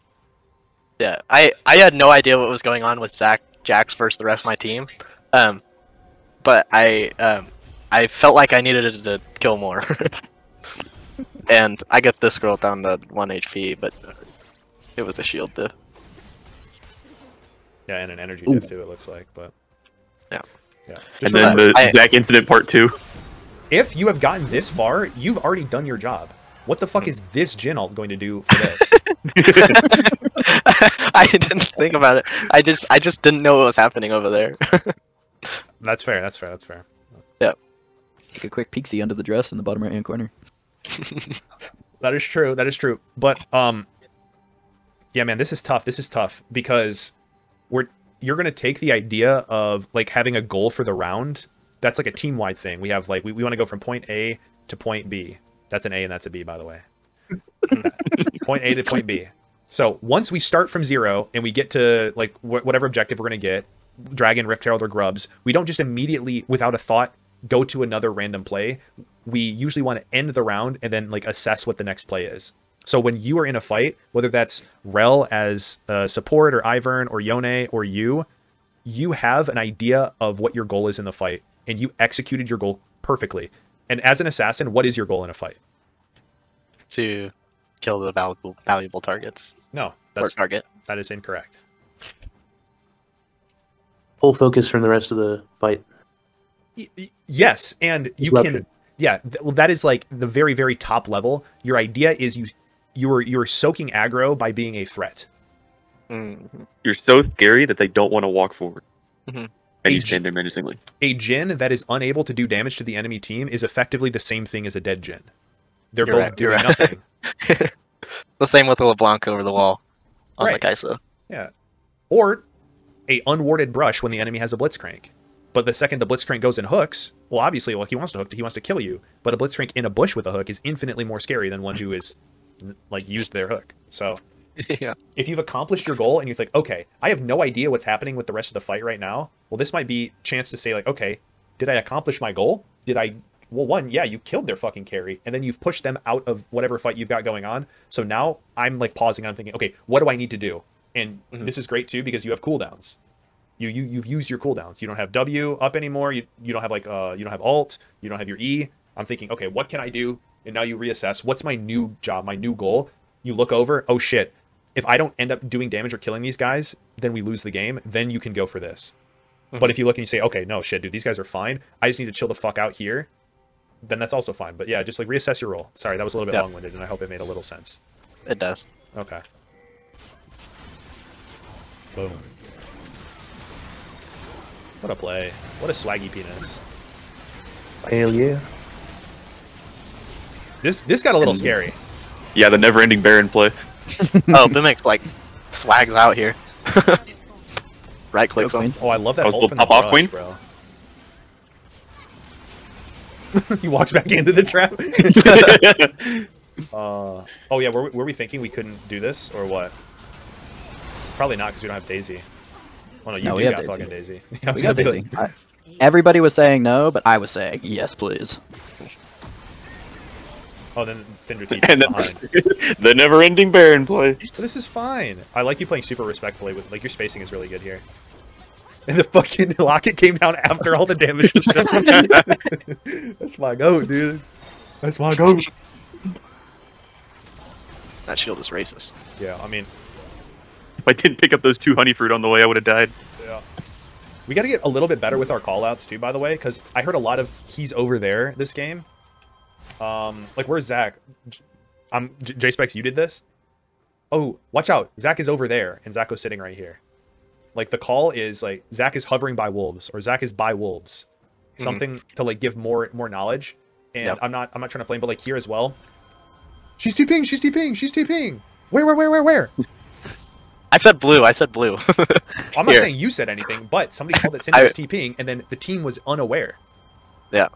Yeah, I had no idea what was going on with Jax versus the rest of my team. But I felt like I needed to kill more. And I get this girl down to 1 HP, but it was a shield diff. Yeah, and an energy diff, too, it looks like, but... Yeah. Yeah. And Just then remember, the Zach incident part 2. if you have gotten this far, you've already done your job. What the fuck is this Jin alt going to do for this? I didn't think about it. I just didn't know what was happening over there. That's fair, that's fair, that's fair. Yep. Take a quick peeksy under the dress in the bottom right hand corner. That is true, that is true. But, yeah, man, this is tough because you're going to take the idea of, like, having a goal for the round. That's like a team-wide thing. We have, like, we want to go from point A to point B. That's an A and that's a B, by the way. Point A to point B. So once we start from 0 and we get to, like, whatever objective we're going to get, Dragon, Rift Herald, or Grubs, we don't just immediately, without a thought, go to another random play. We usually want to end the round and then, like, assess what the next play is. So when you are in a fight, whether that's Rel as support or Ivern or Yone or you have an idea of what your goal is in the fight, and you executed your goal perfectly. And as an assassin, what is your goal in a fight? To kill the valuable targets. No, Or target. that is incorrect. Full focus from the rest of the fight. Yes, and you can, yeah, that is like the very, very top level. Your idea is you're soaking aggro by being a threat. Mm-hmm. You're so scary that they don't want to walk forward. Mm-hmm. And you stand there menacingly. A Jin that is unable to do damage to the enemy team is effectively the same thing as a dead Jin. They're You're both right, doing you're right. nothing. The same with the LeBlanc over the wall on Right. the Kaisa. Yeah. Or a unwarded brush when the enemy has a blitzcrank. But the second the blitzcrank goes in hooks, well, obviously, well, he wants to kill you. But a blitzcrank in a bush with a hook is infinitely more scary than one who is, like, used their hook. So Yeah. if you've accomplished your goal and you think, okay, I have no idea what's happening with the rest of the fight right now, well, this might be a chance to say, like, okay, did I accomplish my goal? Well, one, yeah, you killed their fucking carry, and then you've pushed them out of whatever fight you've got going on. So now I'm, like, pausing and I'm thinking, okay, what do I need to do? And this is great too because you have cooldowns. You've used your cooldowns. You don't have W up anymore. You don't have like you don't have alt. You don't have your E. I'm thinking, okay, what can I do? And now you reassess. What's my new job? My new goal? You look over. Oh shit! If I don't end up doing damage or killing these guys, then we lose the game. Then you can go for this. But if you look and you say, okay, no shit, dude, these guys are fine. I just need to chill the fuck out here. Then that's also fine. But yeah, just like reassess your role. Sorry, that was a little bit long-winded, and I hope it made a little sense. It does. Okay. Boom. What a play. What a swaggy penis. Hell yeah. This got a little scary. Yeah, the never-ending Baron play. Oh, Bimix like swags out here. Right clicks on. Oh, I love that That was ult from little the pop-off brush, queen? bro. He walks back into the trap. Oh yeah, were we thinking we couldn't do this or what? Probably not because we don't have Daisy. Well, no, we you have got Daisy. fucking Daisy. I was We got gonna be Daisy. like- Everybody was saying no, but I was saying yes, please. Oh, then Cinder T And behind. then the never-ending Baron play. But this is fine. I like you playing super respectfully. With like your spacing is really good here. And the fucking locket came down after all the damage was done. That's my goat, dude. That's my goat. That shield is racist. Yeah, I mean, If I didn't pick up those 2 honey fruit on the way, I would have died. yeah. We got to get a little bit better with our callouts too, by the way, because I heard a lot of he's over there this game. Like where's Zach? J-Specs, you did this? Oh, watch out. Zach is over there, and Zach was sitting right here. Like the call is like Zach is hovering by wolves, or Zach is by wolves. Something to like give more knowledge. And I'm not trying to flame, but like here as well. She's TPing, she's TPing, she's TPing. Where? I said blue. I said blue. I'm not saying you said anything, but somebody called that Cinder was TPing, and then the team was unaware. Yeah.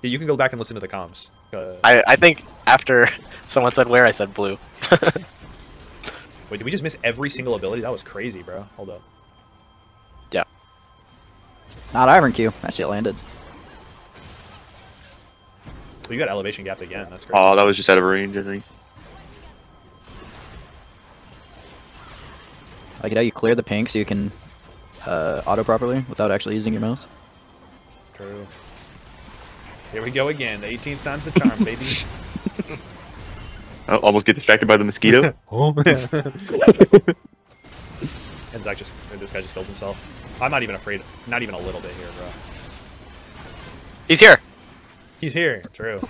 Yeah, you can go back and listen to the comms. I think after someone said where, I said blue. Wait, did we just miss every single ability? That was crazy, bro. Hold up. Yeah. Not Iron Q. That shit landed. So you got elevation gapped again. That's crazy. Oh, that was just out of range, I think. Like, you know, you clear the pink so you can auto properly without actually using your mouse. True. Here we go again. The 18th time's the charm, baby. I almost get distracted by the mosquito. And Zach this guy just kills himself. I'm not even afraid. Not even a little bit here, bro. He's here. He's here. True.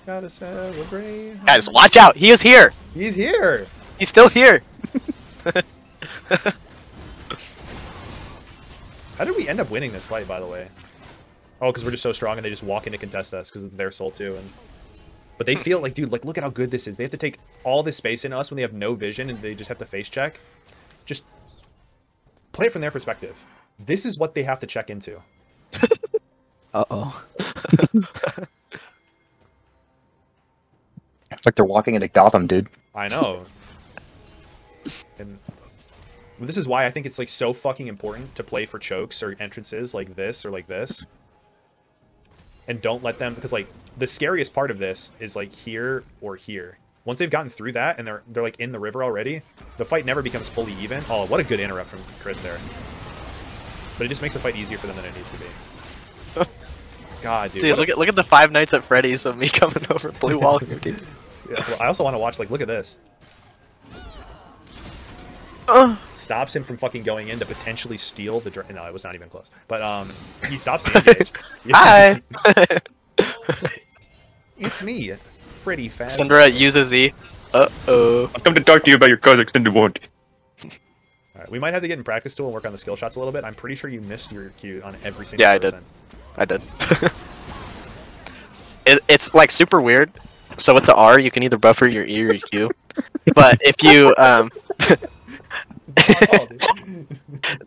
Gotta celebrate. Guys, watch out. He is here. He's here. He's still here. How did we end up winning this fight, by the way? Oh, because we're just so strong and they just walk in to contest us because it's their soul too. But they feel like, dude, like, look at how good this is. They have to take all this space in us when they have no vision and they just have to face check. Just play it from their perspective. This is what they have to check into. Uh-oh. It's like they're walking into Gotham, dude. I know. And this is why I think it's like so fucking important to play for chokes or entrances like this or like this. And don't let them, because like the scariest part of this is like here or here. Once they've gotten through that and they're like in the river already, the fight never becomes fully even. Oh, what a good interrupt from Chris there. But it just makes the fight easier for them than it needs to be. God, dude. Dude, look at the Five Nights at Freddy's of me coming over blue wall here, dude. Yeah, well, I also want to watch, like, look at this. Stops him from fucking going in to potentially steal the no, it was not even close. But he stops the engage. Hi. It's me, Freddy Faz. Syndra uses E. Uh-oh. I've come to talk to you about your cause extended warranty. Alright, we might have to get in practice tool and work on the skill shots a little bit. I'm pretty sure you missed your Q on every single person. I did. It's like super weird. So with the R, you can either buffer your E or your Q. But if you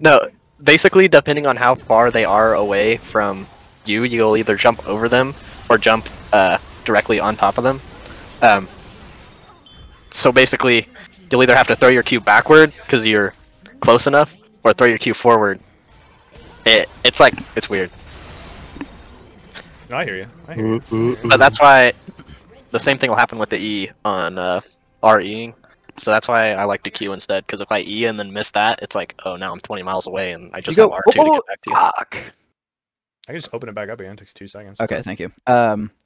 no, basically depending on how far they are away from you, you'll either jump over them or jump directly on top of them. So basically, you'll either have to throw your Q backward because you're close enough, or throw your Q forward. It's weird. No, I hear you. I hear you. But that's why the same thing will happen with the E on REing. So that's why I like to queue instead, because if I E and then miss that, it's like, oh, now I'm 20 miles away and I just You have go. R2 to get back to you. Fuck. I can just open it back up again. It takes 2 seconds. Okay, thank you.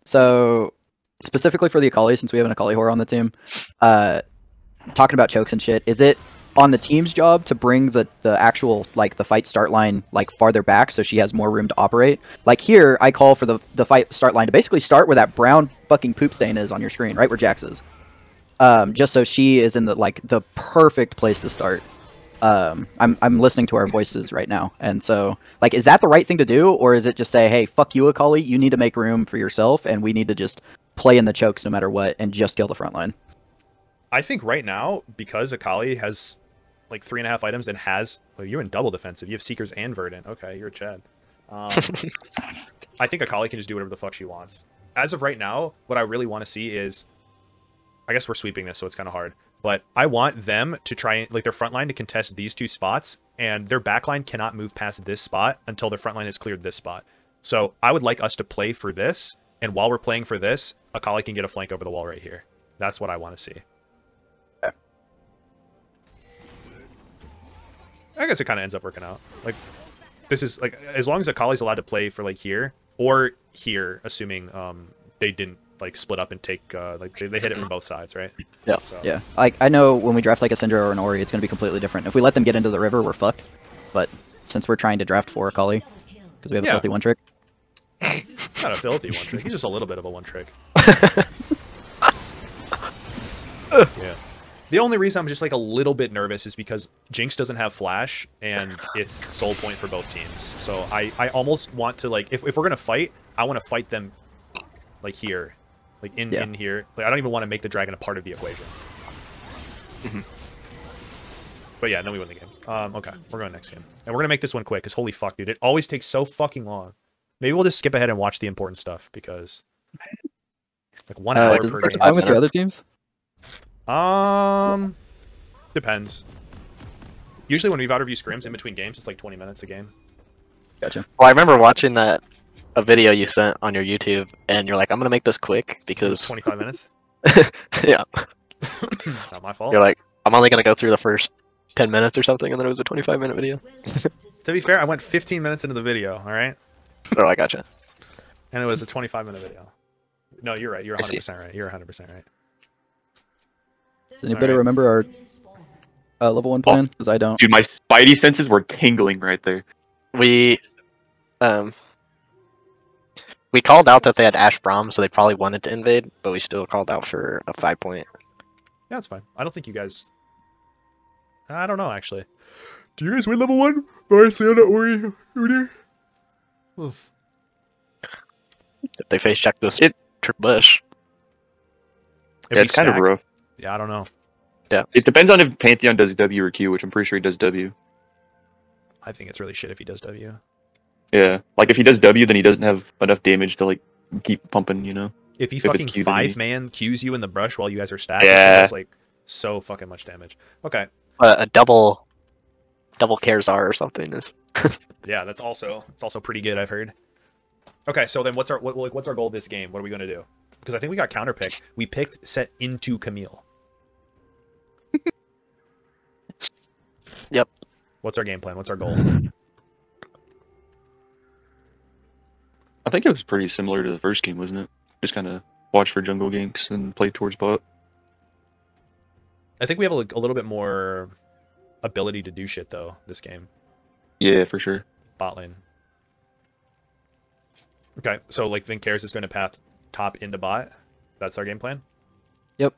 So specifically for the Akali, since we have an Akali whore on the team, talking about chokes and shit, is it on the team's job to bring the actual like the fight start line like farther back so she has more room to operate? Like here, I call for the fight start line to basically start where that brown fucking poop stain is on your screen, right where Jax is. Just so she is in the perfect place to start. I'm listening to our voices right now, and so like, is that the right thing to do, or is it just say, hey, fuck you, Akali, you need to make room for yourself, and we need to just play in the chokes no matter what, and just kill the front line? I think right now, because Akali has like 3.5 items and has, well, you're in double defensive. You have Seekers and Verdant. Okay, you're a Chad. I think Akali can just do whatever the fuck she wants. As of right now, what I really want to see is, I guess we're sweeping this, so it's kind of hard. But I want them to try, like, their front line to contest these 2 spots, and their back line cannot move past this spot until their front line has cleared this spot. So I would like us to play for this, and while we're playing for this, Akali can get a flank over the wall right here. That's what I want to see. Okay. I guess it kind of ends up working out. Like, this is, like, as long as Akali's allowed to play for, like, here, or here, assuming they didn't, like, split up and take, like, they hit it from both sides, right? Yeah. So. Yeah, like, I know when we draft like a Syndra or an Ori, it's going to be completely different. If we let them get into the river, we're fucked. But since we're trying to draft for Akali, because we have a filthy one trick. Not a filthy one trick. He's just a little bit of a one trick. Yeah. The only reason I'm just like a little bit nervous is because Jinx doesn't have flash, and it's soul point for both teams. So I almost want to, like, if we're gonna fight, I want to fight them like here, like in here. Like, I don't even want to make the dragon a part of the equation. But yeah, then we win the game. Okay, we're going next game, and we're gonna make this one quick because holy fuck, dude, it always takes so fucking long. Maybe we'll just skip ahead and watch the important stuff because like 1 hour per game. I'm with your other teams. Depends. Usually when we've out-review scrims in between games, it's like 20 minutes a game. Gotcha. Well, I remember watching a video you sent on your YouTube, and you're like, I'm gonna make this quick because 25 minutes. Yeah. Not my fault. You're like, I'm only gonna go through the first 10 minutes or something, and then it was a 25-minute video. To be fair, I went 15 minutes into the video. All right. Oh, I gotcha. And it was a 25-minute video. No, you're right. You're 100% right. You're 100% right. Does anybody remember our level 1 plan? Because I don't. Dude, my spidey senses were tingling right there. We called out that they had Ash Braum, so they probably wanted to invade, but we still called out for a 5-point. Yeah, it's fine. I don't think you guys... I don't know, actually. Do you guys win level 1? Barcelona or Udyr? Oof. If they face check this Trip Bush. Yeah, it's kind of rough. Yeah, I don't know. Yeah. It depends on if Pantheon does W or Q, which I'm pretty sure he does W. I think it's really shit if he does W. Yeah, like if he does W, then he doesn't have enough damage to like keep pumping, you know? If he If it's fucking Q, then he- 5-man Qs you in the brush while you guys are stacked, Yeah. it does like so fucking much damage. Okay. A double Karazar or something is. Yeah, it's also pretty good, I've heard. Okay, so then what's our goal this game? What are we gonna do? Because I think we got counterpick. We picked set into Camille. Yep. What's our game plan? What's our goal? I think it was pretty similar to the first game, wasn't it? Just kind of watch for jungle ganks and play towards bot. I think we have a little bit more ability to do shit though this game. Yeah, for sure. Bot lane. Okay, so like Vincaris is going to path top into bot. That's our game plan. Yep.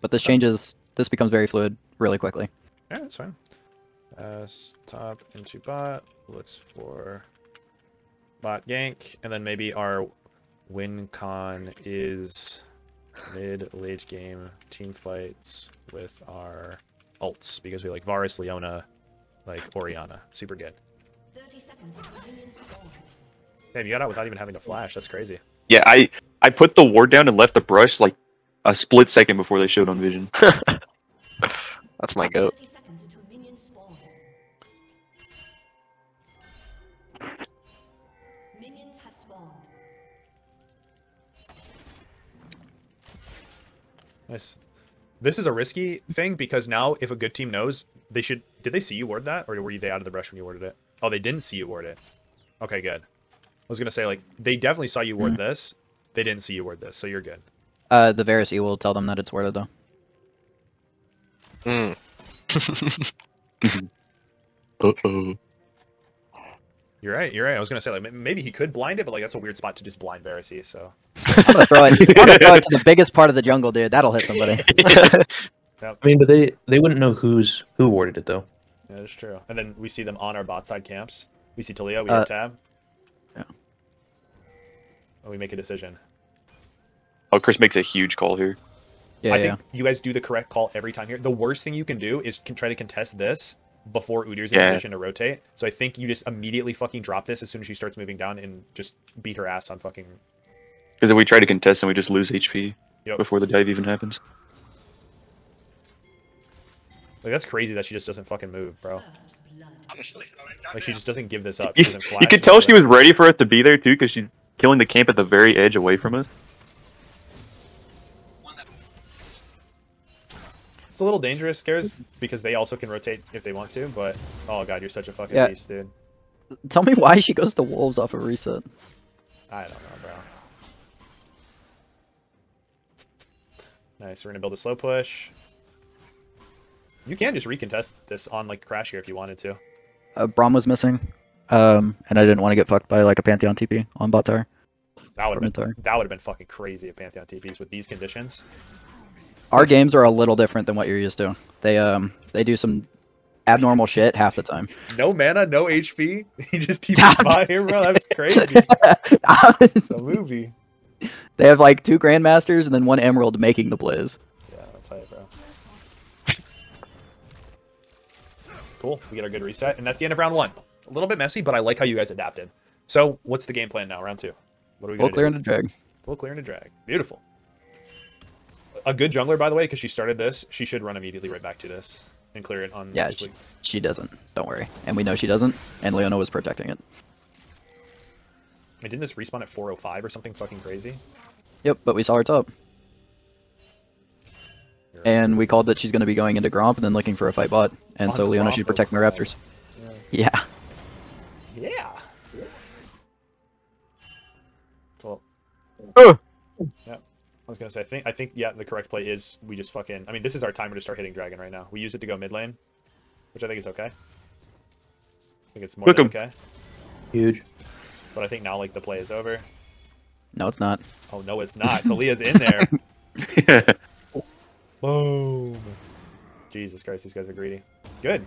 But this changes. This becomes very fluid really quickly. Yeah, that's fine. Top into bot. Looks for bot gank, and then maybe our win con is mid-late game team fights with our ults because we like Varus, Leona, like Orianna. Super good. 30 seconds until minions spawn. Damn, you got out without even having to flash. That's crazy. Yeah, I put the ward down and left the brush like a split second before they showed on vision. That's my goat. 30 seconds until minions spawn. Minions have spawned. Nice. This is a risky thing because now if a good team knows, they should... Did they see you ward that? Or were they out of the brush when you warded it? Oh, they didn't see you ward it. Okay, good. I was going to say, like, they definitely saw you ward this. They didn't see you ward this, so you're good. The varsity will tell them that it's worded, though. Uh-oh. You're right, you're right. I was going to say, like, maybe he could blind it, but, like, that's a weird spot to just blind Varys, so... I'm gonna throw it to the biggest part of the jungle, dude. That'll hit somebody. I mean, but they wouldn't know who warded it though. Yeah, that's true. And then we see them on our bot side camps. We see Talia, we have Tab. Yeah. And we make a decision. Oh, Chris makes a huge call here. Yeah, I think you guys do the correct call every time here. The worst thing you can do is try to contest this before Udyr's in position to rotate. So I think you just immediately fucking drop this as soon as she starts moving down and just beat her ass on fucking... Because if we try to contest and we just lose HP before the dive even happens. Like, that's crazy that she just doesn't fucking move, bro. First blood. Like, she just doesn't give this up. She doesn't flash. You could tell she was ready for us to be there, too, because she's killing the camp at the very edge away from us. It's a little dangerous, Cares, because they also can rotate if they want to, but... Oh, God, you're such a fucking beast, dude. Tell me why she goes to wolves off a reset. I don't know, bro. Nice, we're gonna build a slow push. You can just recontest this on like Crash here if you wanted to. Braum was missing, and I didn't want to get fucked by like a Pantheon TP on bot tower. That would have been fucking crazy if Pantheon TPs with these conditions. Our games are a little different than what you're used to. They do some abnormal shit half the time. No mana, no HP. He just TPs by here, bro. That was crazy. It's a movie. They have like 2 Grandmasters and then 1 Emerald making the plays. Yeah, that's hype, bro. Cool. We get our good reset, and that's the end of round 1. A little bit messy, but I like how you guys adapted. So, what's the game plan now? Round 2. What are we Full gonna clear do? into drag. Full clear into drag. Beautiful. A good jungler, by the way, because she started this, she should run immediately right back to this and clear it on. Yeah, she doesn't. Don't worry. And we know she doesn't. And Leona was protecting it. And didn't this respawn at 4:05 or something fucking crazy? Yep, but we saw her top. And we called that she's going to be going into Gromp and then looking for a fight bot. And so Leona should protect my Raptors. Yeah. Yeah. Cool. Yep. I was gonna say, I think, yeah, the correct play is we just fucking. I mean, this is our timer to start hitting dragon right now. We use it to go mid lane, which I think is okay. I think it's more than okay. Huge. But I think now, like, the play is over. No, it's not. Oh no, it's not. Talia's in there. Boom. Jesus Christ, these guys are greedy. Good.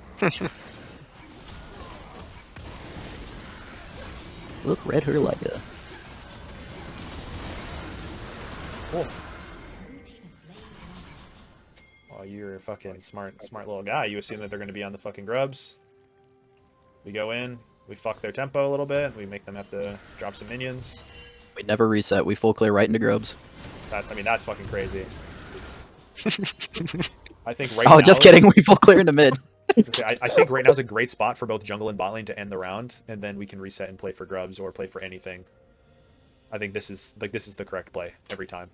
Look, read her like a... Cool. Oh, you're a fucking smart little guy. You assume that they're going to be on the fucking grubs. We go in, we fuck their tempo a little bit, we make them have to drop some minions. We never reset. We full clear right into grubs. That's fucking crazy. I think right now... Oh, just kidding. We full clear into mid. I think right now is a great spot for both jungle and bot lane to end the round, and then we can reset and play for grubs or play for anything. I think this is the correct play every time.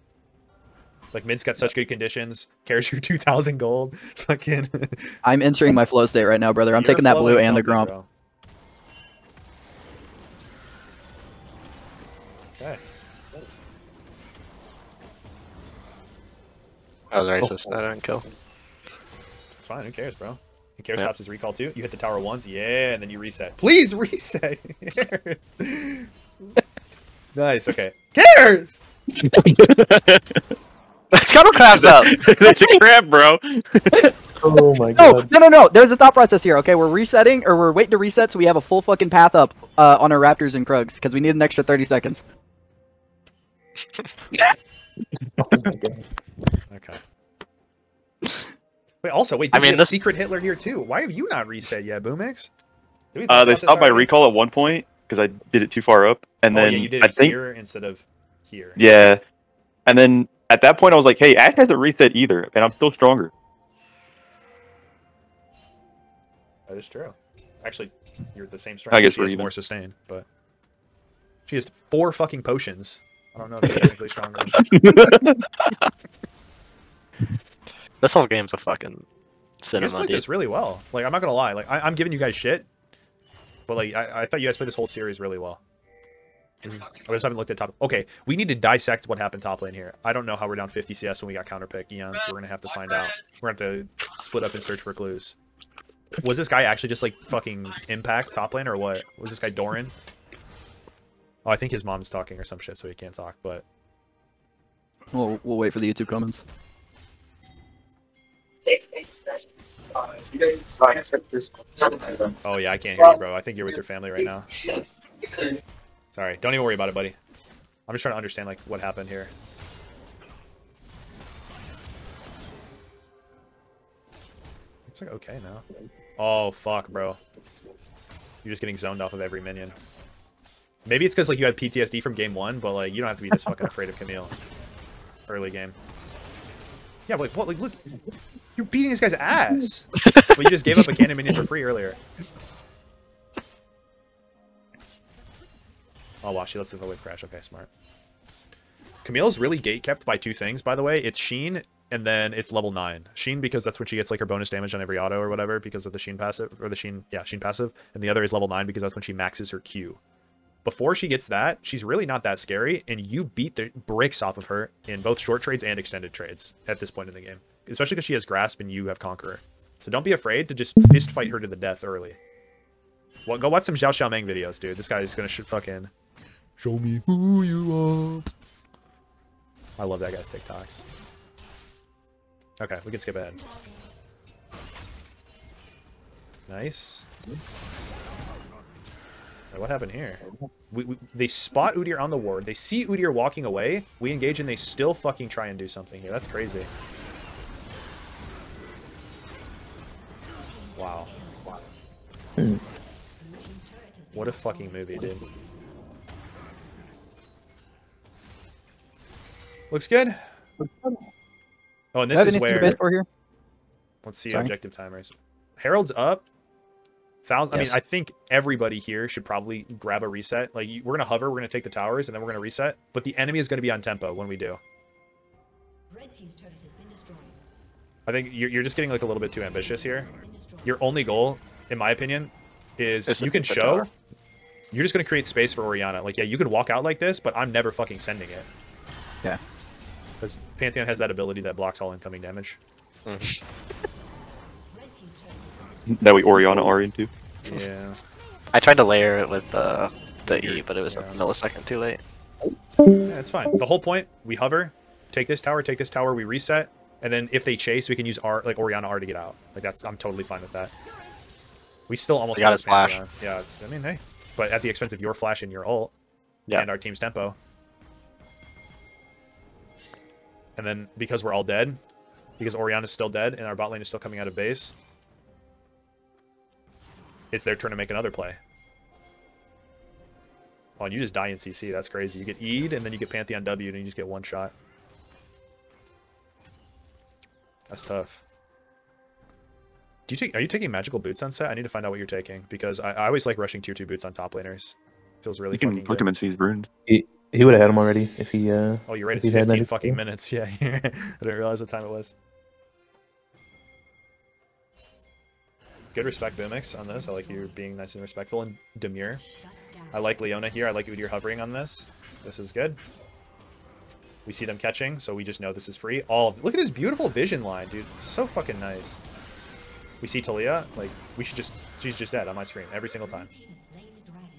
Like, mid's got such good conditions. Carries your 2,000 gold. Fucking. I'm entering my flow state right now, brother. I'm taking that blue and the Gromp. Bro. Okay. I was racist. I didn't kill. It's fine. Who cares, bro? Who cares? Stops his recall too. You hit the tower once, yeah, and then you reset. Please reset. Nice. Okay. Cares. Scuttle crab's up. That's a crab, bro. Oh my god. No. There's a thought process here. Okay, we're resetting, or we're waiting to reset, so we have a full fucking path up on our Raptors and Krugs, because we need an extra 30 seconds. Oh my god. Okay. Wait. Also, wait. I mean, this secret Hitler here too. Why have you not reset yet, Boomix? They stopped my recall at one point because I did it too far up, and then yeah, you did it here instead of here. Yeah, and then at that point I was like, "Hey, Ash hasn't reset either, and I'm still stronger." That is true. Actually, you're the same strength. I guess she we're has even. more sustain, but she has 4 fucking potions. I don't know if they're technically stronger. This whole game's a fucking You guys cinema, played dude. this really well. Like, I'm not gonna lie. Like, I'm giving you guys shit, but like, I thought you guys played this whole series really well. I just haven't looked at top. Okay, we need to dissect what happened top lane here. I don't know how we're down 50 CS when we got counterpick Eons. We're gonna have to find out. We're gonna have to split up and search for clues. Was this guy actually just like fucking impact top lane or what? Was this guy Doran? Oh, I think his mom's talking or some shit, so he can't talk. But We'll wait for the YouTube comments. oh yeah, I can't hear you, bro. I think you're with your family right now. Sorry, don't even worry about it, buddy. I'm just trying to understand like what happened here. It's like okay now. Oh fuck, bro. You're just getting zoned off of every minion. Maybe it's because like you had PTSD from game 1, but like you don't have to be this fucking afraid of Camille. Early game. Yeah, but like what? Like look, you're beating this guy's ass. But you just gave up a cannon minion for free earlier. Oh wow, she lets the wave crash. Okay, smart. Camille's really gatekept by 2 things, by the way. It's Sheen, and then it's level 9. Sheen because that's when she gets like her bonus damage on every auto or whatever because of the Sheen passive, or the Sheen, yeah, Sheen passive. And the other is level 9 because that's when she maxes her Q. Before she gets that, she's really not that scary, and you beat the bricks off of her in both short trades and extended trades at this point in the game. Especially because she has Grasp and you have Conqueror. So don't be afraid to just fist fight her to the death early. Well, go watch some Xiao Xiaomeng videos, dude. This guy is gonna fucking show me who you are. I love that guy's TikToks. Okay, we can skip ahead. Nice. Wait, what happened here? They spot Udyr on the ward. They see Udyr walking away. We engage and they still fucking try and do something here. That's crazy. Wow. What a fucking movie, dude. Looks good. Oh, and this is where... Here? Let's see Sorry? objective timers. Herald's up. I mean, Yes. I think everybody here should probably grab a reset. Like, we're going to hover, we're going to take the towers, and then we're going to reset. But the enemy is going to be on tempo when we do. Red team's turret has been destroyed. I think you're just getting, like, a little bit too ambitious here. Your only goal, in my opinion, is you can show... tower. You're just going to create space for Orianna. Like, yeah, you could walk out like this, but I'm never fucking sending it. Yeah. Because Pantheon has that ability that blocks all incoming damage. Red team's turret has been destroyed. That we Orianna are into. Yeah. I tried to layer it with the E, but it was a Yeah. millisecond too late. Yeah, it's fine. The whole point, we hover, take this tower, we reset, and then if they chase, we can use Orianna R to get out. Like I'm totally fine with that. We still almost We got have his flash. Pantheon. Yeah, I mean, hey. But at the expense of your flash and your ult, Yeah. and our team's tempo. And then because we're all dead, because Orianna's still dead and our bot lane is still coming out of base, it's their turn to make another play. Oh, and you just die in CC. That's crazy. You get E'd, and then you get Pantheon W, and you just get one shot. That's tough. Are you taking magical boots on set? I need to find out what you're taking, because I always like rushing tier 2 boots on top laners. Feels really You can fucking look good. him into these runes. He would have had him already if he. Oh, you're right. if It's he had 15 magic fucking boots. minutes. Yeah, I didn't realize what time it was. Good respect, Boomix, on this. I like you being nice and respectful and demure. I like Leona here. I like Udyr hovering on this. This is good. We see them catching, so we just know this is free. Look at this beautiful vision line, dude. So fucking nice. We see Talia. Like, she's just dead on my screen every single time. Team has slain the dragon.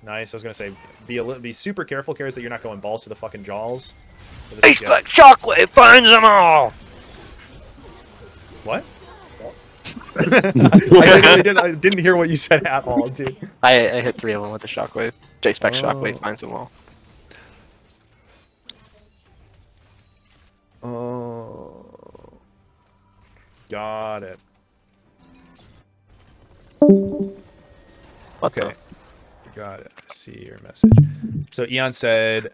Nice. I was gonna say, be super careful, Karis, that you're not going balls to the fucking jaws. Shockwave finds them all! What? I didn't hear what you said at all, dude. I hit 3 of them with the shockwave. J-Spec shockwave finds them all. Oh. Got it. What Okay. Got it. I see your message. So Eon said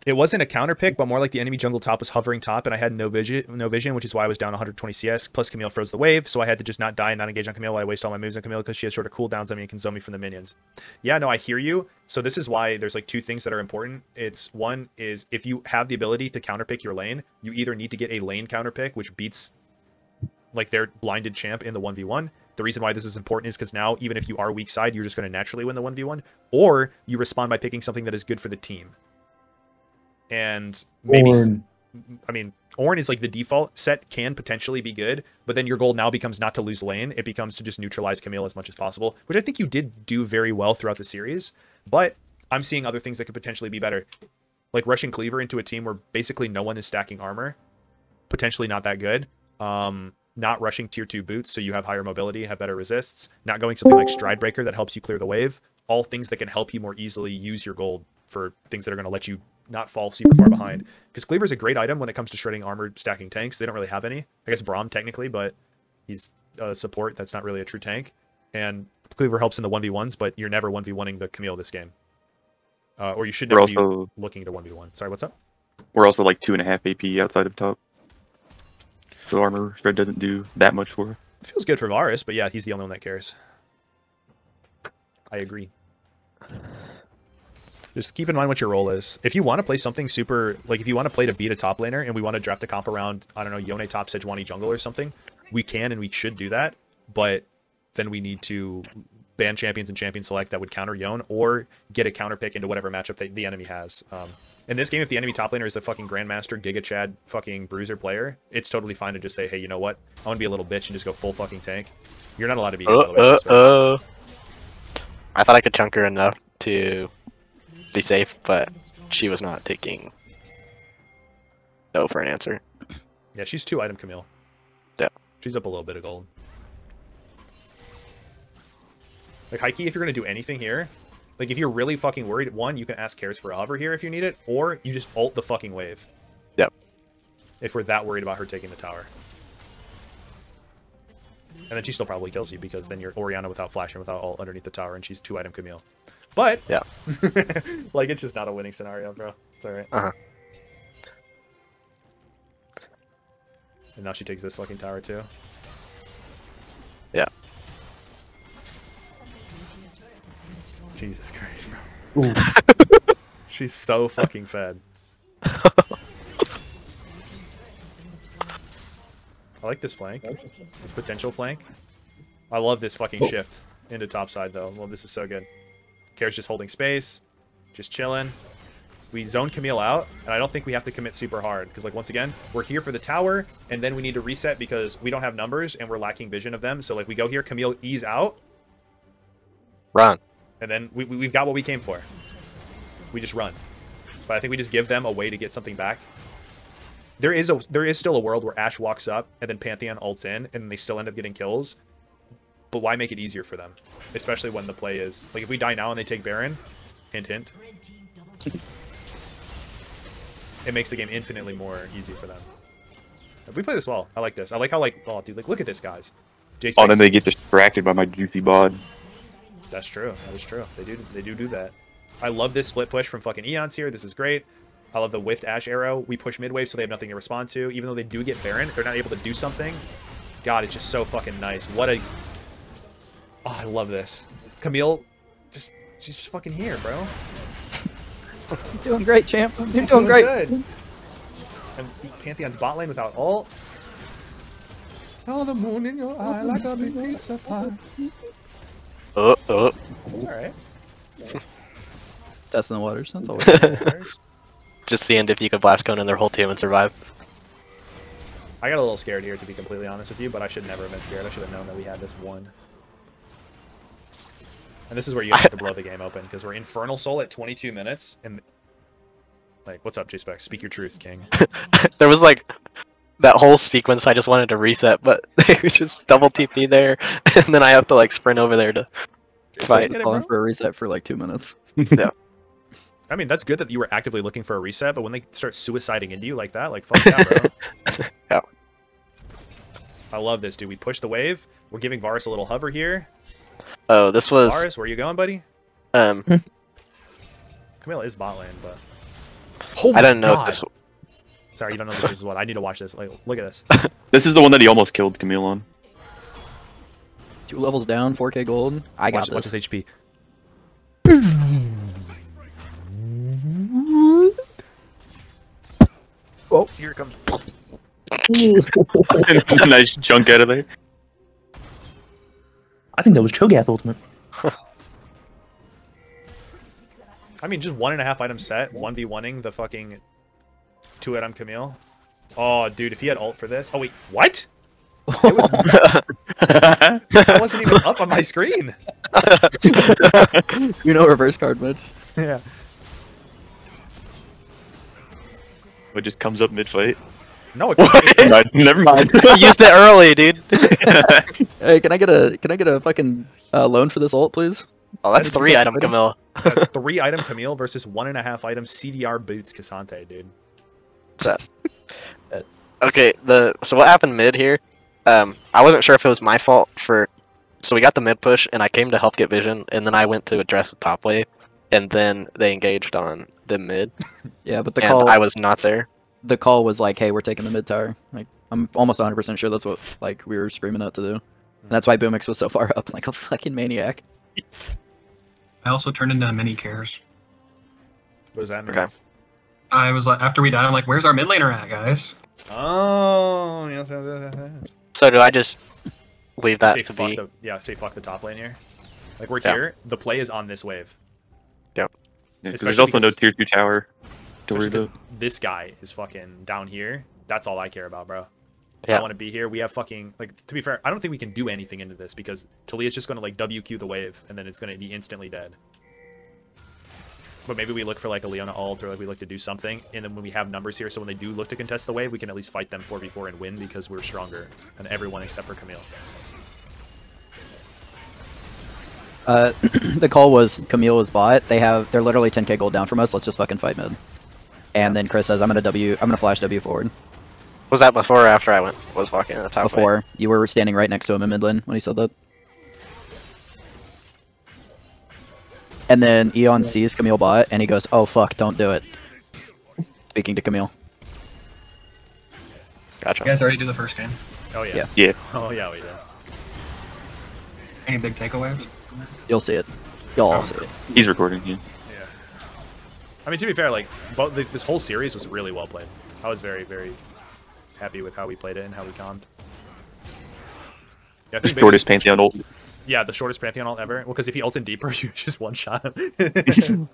It wasn't a counter pick, but more like the enemy jungle top was hovering top, and I had no vision, which is why I was down 120 CS. Plus Camille froze the wave, so I had to just not die and not engage on Camille while I waste all my moves on Camille because she has shorter cooldowns on me and can zone me from the minions. Yeah, no, I hear you. So this is why there's like two things that are important. It's one is if you have the ability to counter pick your lane, you either need to get a lane counter pick, which beats like their blinded champ in the 1v1. The reason why this is important is because now, even if you are weak side, you're just going to naturally win the 1v1, or you respond by picking something that is good for the team. And maybe, I mean, Ornn is like the default set, can potentially be good, but then your goal now becomes not to lose lane. It becomes to just neutralize Camille as much as possible, which I think you did do very well throughout the series. But I'm seeing other things that could potentially be better. Like rushing Cleaver into a team where basically no one is stacking armor. Potentially not that good. Not rushing tier 2 boots so you have higher mobility, have better resists. Not going something like Stride Breaker that helps you clear the wave. All things that can help you more easily use your gold for things that are going to let you not fall super far behind. Because Cleaver's a great item when it comes to shredding armor stacking tanks. They don't really have any. I guess Braum technically, but he's a support. That's not really a true tank. And Cleaver helps in the 1v1s, but you're never 1v1ing the Camille this game. Or you should never be looking to 1v1. Sorry, what's up? We're also like 2.5 AP outside of top. So armor spread doesn't do that much for her. It feels good for Varus, but yeah, he's the only one that cares. I agree. Just keep in mind what your role is. If you want to play something super, like if you want to play to beat a top laner and we want to draft a comp around, I don't know, Yone top, Sejuani jungle or something, we can and we should do that. But then we need to ban champions and champion select that would counter Yone or get a counter pick into whatever matchup the enemy has. In this game, if the enemy top laner is a fucking Grandmaster, Giga Chad, fucking Bruiser player, it's totally fine to just say, hey, you know what? I want to be a little bitch and just go full fucking tank. You're not allowed to be by the way, I thought I could chunk her enough to be safe, but she was not taking no for an answer. Yeah, she's 2 item Camille. Yeah. She's up a little bit of gold. Like, Heike, if you're going to do anything here, like, if you're really fucking worried, one, you can ask Cares for a hover here if you need it, or you just ult the fucking wave. Yep. If we're that worried about her taking the tower. And then she still probably kills you, because then you're Orianna without flash and without ult underneath the tower, and she's 2 item Camille. But, yeah. like, it's just not a winning scenario, bro. It's alright. Uh-huh. And now she takes this fucking tower, too. Yeah. Jesus Christ, bro. She's so fucking fed. I like this flank. This potential flank. I love this fucking shift into top side, though. Well, this is so good. Kare's just holding space. Just chilling. We zone Camille out, and I don't think we have to commit super hard. Because, like, once again, we're here for the tower, and then we need to reset because we don't have numbers, and we're lacking vision of them. So, like, we go here, Camille ease out. Run. And then we've got what we came for. We just run. But I think we just give them a way to get something back. There is still a world where Ashe walks up and then Pantheon ults in and they still end up getting kills. But why make it easier for them? Especially when the play is... Like, if we die now and they take Baron, hint, hint. It makes the game infinitely more easy for them. If we play this well, I like this. I like how, like... Oh, dude, like, look at this, guys. Oh, then they get distracted by my juicy bod. That's true. That is true. They do that. I love this split push from fucking Eons here. This is great. I love the whiffed Ashe arrow. We push mid-wave so they have nothing to respond to. Even though they do get Baron, they're not able to do something. God, it's just so fucking nice. What a... Oh, I love this. Camille, she's just fucking here, bro. You're doing great, champ. You're doing great. Good. And he's Pantheon's bot lane without ult. Oh, the moon in your eye like a big pizza pie. It's alright. Testing the waters. That's always Just seeing if you could blast cone in their whole team and survive. I got a little scared here, to be completely honest with you, but I should never have been scared. I should have known that we had this one. And this is where you have to blow the game open, because we're Infernal Soul at 22 minutes, and... Like, what's up, J-Spec? Speak your truth, king. There was, like, that whole sequence I just wanted to reset, but they just double TP there, and then I have to, like, sprint over there to fight. Calling for a reset for, like, 2 minutes. Yeah. I mean, that's good that you were actively looking for a reset, but when they start suiciding into you like that, like, fuck yeah, bro. Yeah. I love this, dude. We push the wave. We're giving Varus a little hover here. Oh, this was... Varus, where are you going, buddy? Um... Camille is bot lane, but... Oh my I didn't know God. this. Sorry, you don't know this is what. I need to watch this. Like, look at this. This is the one that he almost killed Camille on. 2 levels down, 4k gold. I got Watch this. his HP. Oh, here it comes. Nice chunk out of there. I think that was Cho'Gath ultimate. I mean, just 1.5 item set, 1v1ing the fucking 2-item Camille. Oh, dude, if he had ult for this. Oh, wait, what? It was, that wasn't even up on my screen. You know reverse card much. Yeah. It just comes up mid-fight. No, it Never mind. I used it early, dude. Hey, can I get a fucking loan for this ult, please? Oh, that's 3 item Camille. That's 3-item Camille versus 1.5 item CDR boots Cassante, dude. What's that? Okay, so what happened mid here? I wasn't sure if it was my fault for. So we got the mid push, and I came to help get vision, and then I went to address the top wave, and then they engaged on the mid. Yeah, but and I was not there. the call was like, hey, we're taking the mid tower. Like, I'm almost 100% sure that's what like we were screaming out to do. And that's why Boomix was so far up, like a fucking maniac. I also turned into mini cares. What does that mean? Okay. I was like, after we died, I'm like, where's our mid laner at, guys? Oh, yes, yes, yes, yes. So do I just leave that Say to fuck be? the, say fuck the top lane here. Like, we're Yeah. here, the play is on this wave. Yeah, 'cause Especially there's also no because- tier 2 tower to worry Especially about. 'cause this guy is fucking down here. That's all I care about, bro. Yeah. I want to be here. We have fucking, like, to be fair, I don't think we can do anything into this because Talia's just going to, like, WQ the wave, and then it's going to be instantly dead. But maybe we look for, like, a Leona ult, or, like, we look to do something, and then when we have numbers here, so when they do look to contest the wave, we can at least fight them 4v4 and win because we're stronger than everyone except for Camille. The call was Camille was bot. They're literally 10k gold down from us. Let's just fucking fight mid. And then Chris says, I'm gonna flash W forward. Was that before or after I was walking in the top Before lane? you were standing right next to him in mid lane when he said that. And then Eon sees Camille bot and he goes, "Oh fuck, don't do it." Speaking to Camille. Gotcha. You guys already do the first game. Oh, yeah. Yeah. Yeah, Oh, yeah, we do. Any big takeaways? You'll see it. You'll all see it. he's recording. Yeah. Yeah. I mean, to be fair, like, this whole series was really well played. I was very, very happy with how we played it and how we calmed. Yeah, I think Shortest Pantheon ult. yeah, the shortest Pantheon ult ever. Well, because if he ults in deeper, you just one-shot him.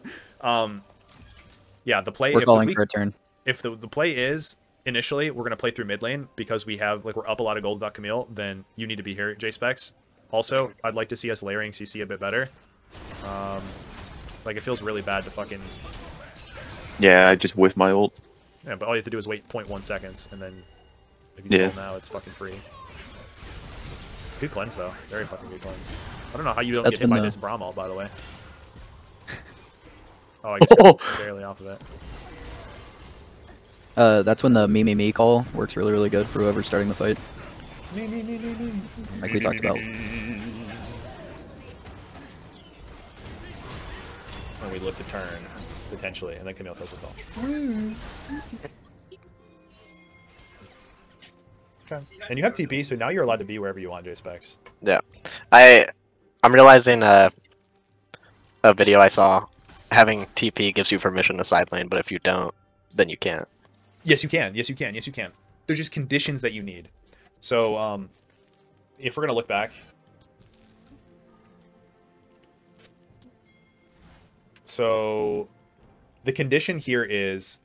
Yeah, the play... We're calling for a turn. If the play is, initially, we're going to play through mid lane because we have, like, we're up a lot of gold without Camille, then you need to be here, J-Specs. Also, I'd like to see us layering CC a bit better. Like, it feels really bad to fucking... Yeah, I just whiffed my ult. Yeah, but all you have to do is wait 0.1 seconds, and then if you Yeah. pull now, it's fucking free. Good cleanse, though. Very fucking good cleanse. I don't know how you don't That's get hit been by the- this Braum ult, by the way. Oh, I guess you're barely off of it. That's when the me call works really, really good for whoever's starting the fight. Like we talked about. When we look to turn, potentially, and then Camille throws us off. Okay. And you have TP, so now you're allowed to be wherever you want, J-Specs. Yeah. I'm realizing a video I saw, having TP gives you permission to side lane, but if you don't, then you can't. Yes, you can. Yes, you can. Yes, you can. There's just conditions that you need. So, if we're going to look back... So, the condition here is,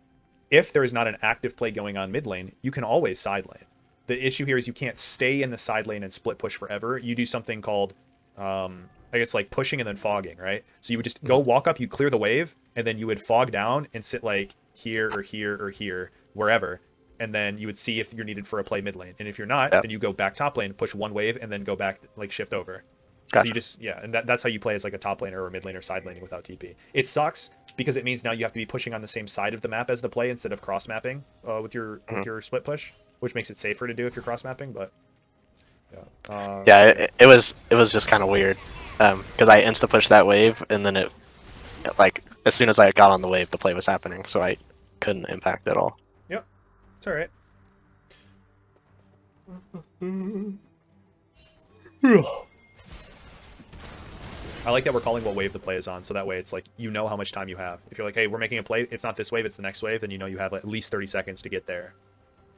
if there is not an active play going on mid lane, you can always side lane. The issue here is you can't stay in the side lane and split push forever. You do something called, I guess, like pushing and then fogging, right? So you would just go walk up, you clear the wave, and then you would fog down and sit like here or here or here, wherever. And then you would see if you're needed for a play mid lane. And if you're not, Yep. then you go back top lane, push one wave, and then go back, like shift over. Gotcha. So you just, yeah, and that's how you play as like a top laner or a mid laner side laning without TP. It sucks because it means now you have to be pushing on the same side of the map as the play instead of cross mapping with your split push, which makes it safer to do if you're cross mapping. But yeah, Yeah, it was just kind of weird, because I insta pushed that wave, and then it like as soon as I got on the wave, the play was happening, so I couldn't impact at all. Yep, it's all right. I like that we're calling what wave the play is on, so that way it's like you know how much time you have. If you're like, hey, we're making a play, it's not this wave, it's the next wave, then you know you have at least 30 seconds to get there.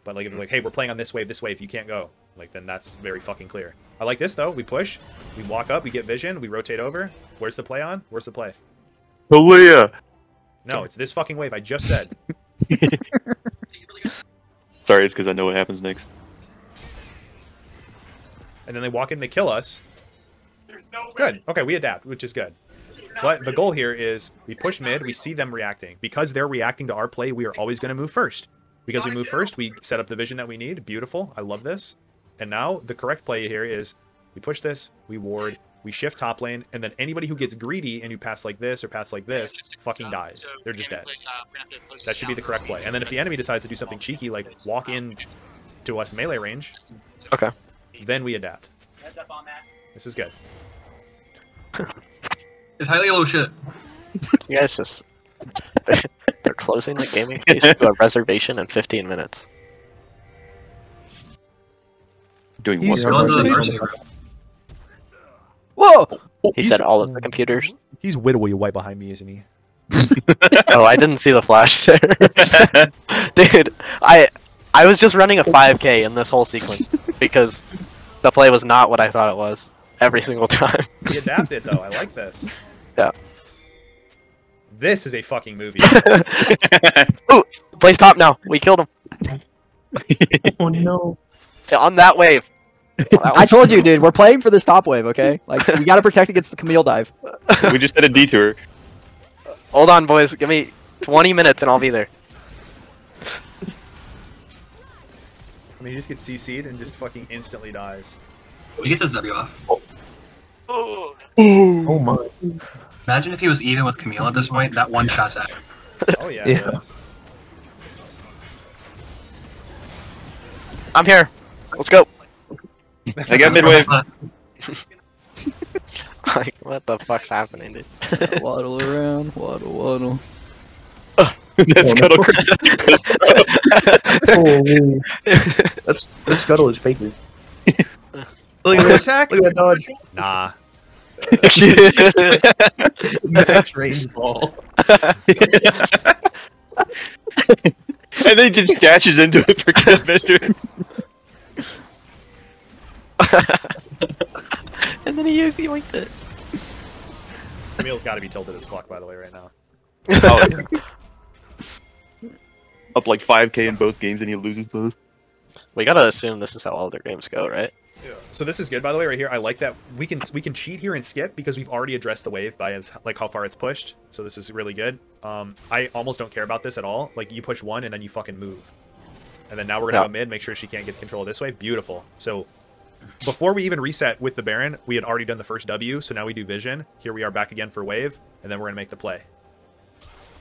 But like if you're like, hey, we're playing on this wave, you can't go. Like then that's very fucking clear. I like this though. We push, we walk up, we get vision, we rotate over. Where's the play on? Where's the play? Kalia! No, it's this fucking wave. I just said. Sorry, it's because I know what happens next. And then they walk in, they kill us. Good. Okay, we adapt, which is good. But the goal here is we push mid, we see them reacting. Because they're reacting to our play, we are always going to move first. Because we move first, we set up the vision that we need. Beautiful. I love this. And now the correct play here is we push this, we ward, we shift top lane, and then anybody who gets greedy and who pass like this or pass like this fucking dies. They're just dead. That should be the correct play. And then if the enemy decides to do something cheeky, like walk in to us melee range, Okay. then we adapt. This is good. It's highly low shit. You guys just they're closing the gaming space to a reservation in 15 minutes. Doing He's what? Going to the varsity room. Whoa! He said all of the computers. He's wittily white behind me, isn't he? Oh, I didn't see the flash there. Dude, I was just running a 5K in this whole sequence because the play was not what I thought it was every single time. He adapted, though. I like this. Yeah. This is a fucking movie. Ooh, the play's top now. We killed him. Oh no. On that wave. I told you, dude. We're playing for this top wave, okay? Like we gotta protect against the Camille dive. We just had a detour. Hold on, boys. Give me 20 minutes and I'll be there. I mean, he just gets CC'd and just fucking instantly dies. He gets his W off. Oh. Oh my. Imagine if he was even with Camille at this point. That one shot's at him. Oh, yeah. Yeah. Yes. I'm here. Let's go. I got midwave. Like, what the fuck's happening, dude? Waddle around, waddle, waddle. That's Scuttle. Holy. That scuttle is fake. Look at Auto that attack? Look at that dodge. Nah. Max range ball. And then he just dashes into it for good measure. And then he yoinked it. Camille's got to be tilted as fuck, by the way, right now. Oh, yeah. Up like 5K in both games and he loses both. We gotta assume this is how all their games go, right? So this is good, by the way, right here. I like that we can cheat here and skip because we've already addressed the wave by like how far it's pushed. So this is really good. I almost don't care about this at all. Like you push one and then you fucking move, and then now we're gonna go mid, make sure she can't get control of this wave. Beautiful. So before we even reset with the Baron, we had already done the first W. So now we do vision. Here we are back again for wave, and then we're gonna make the play.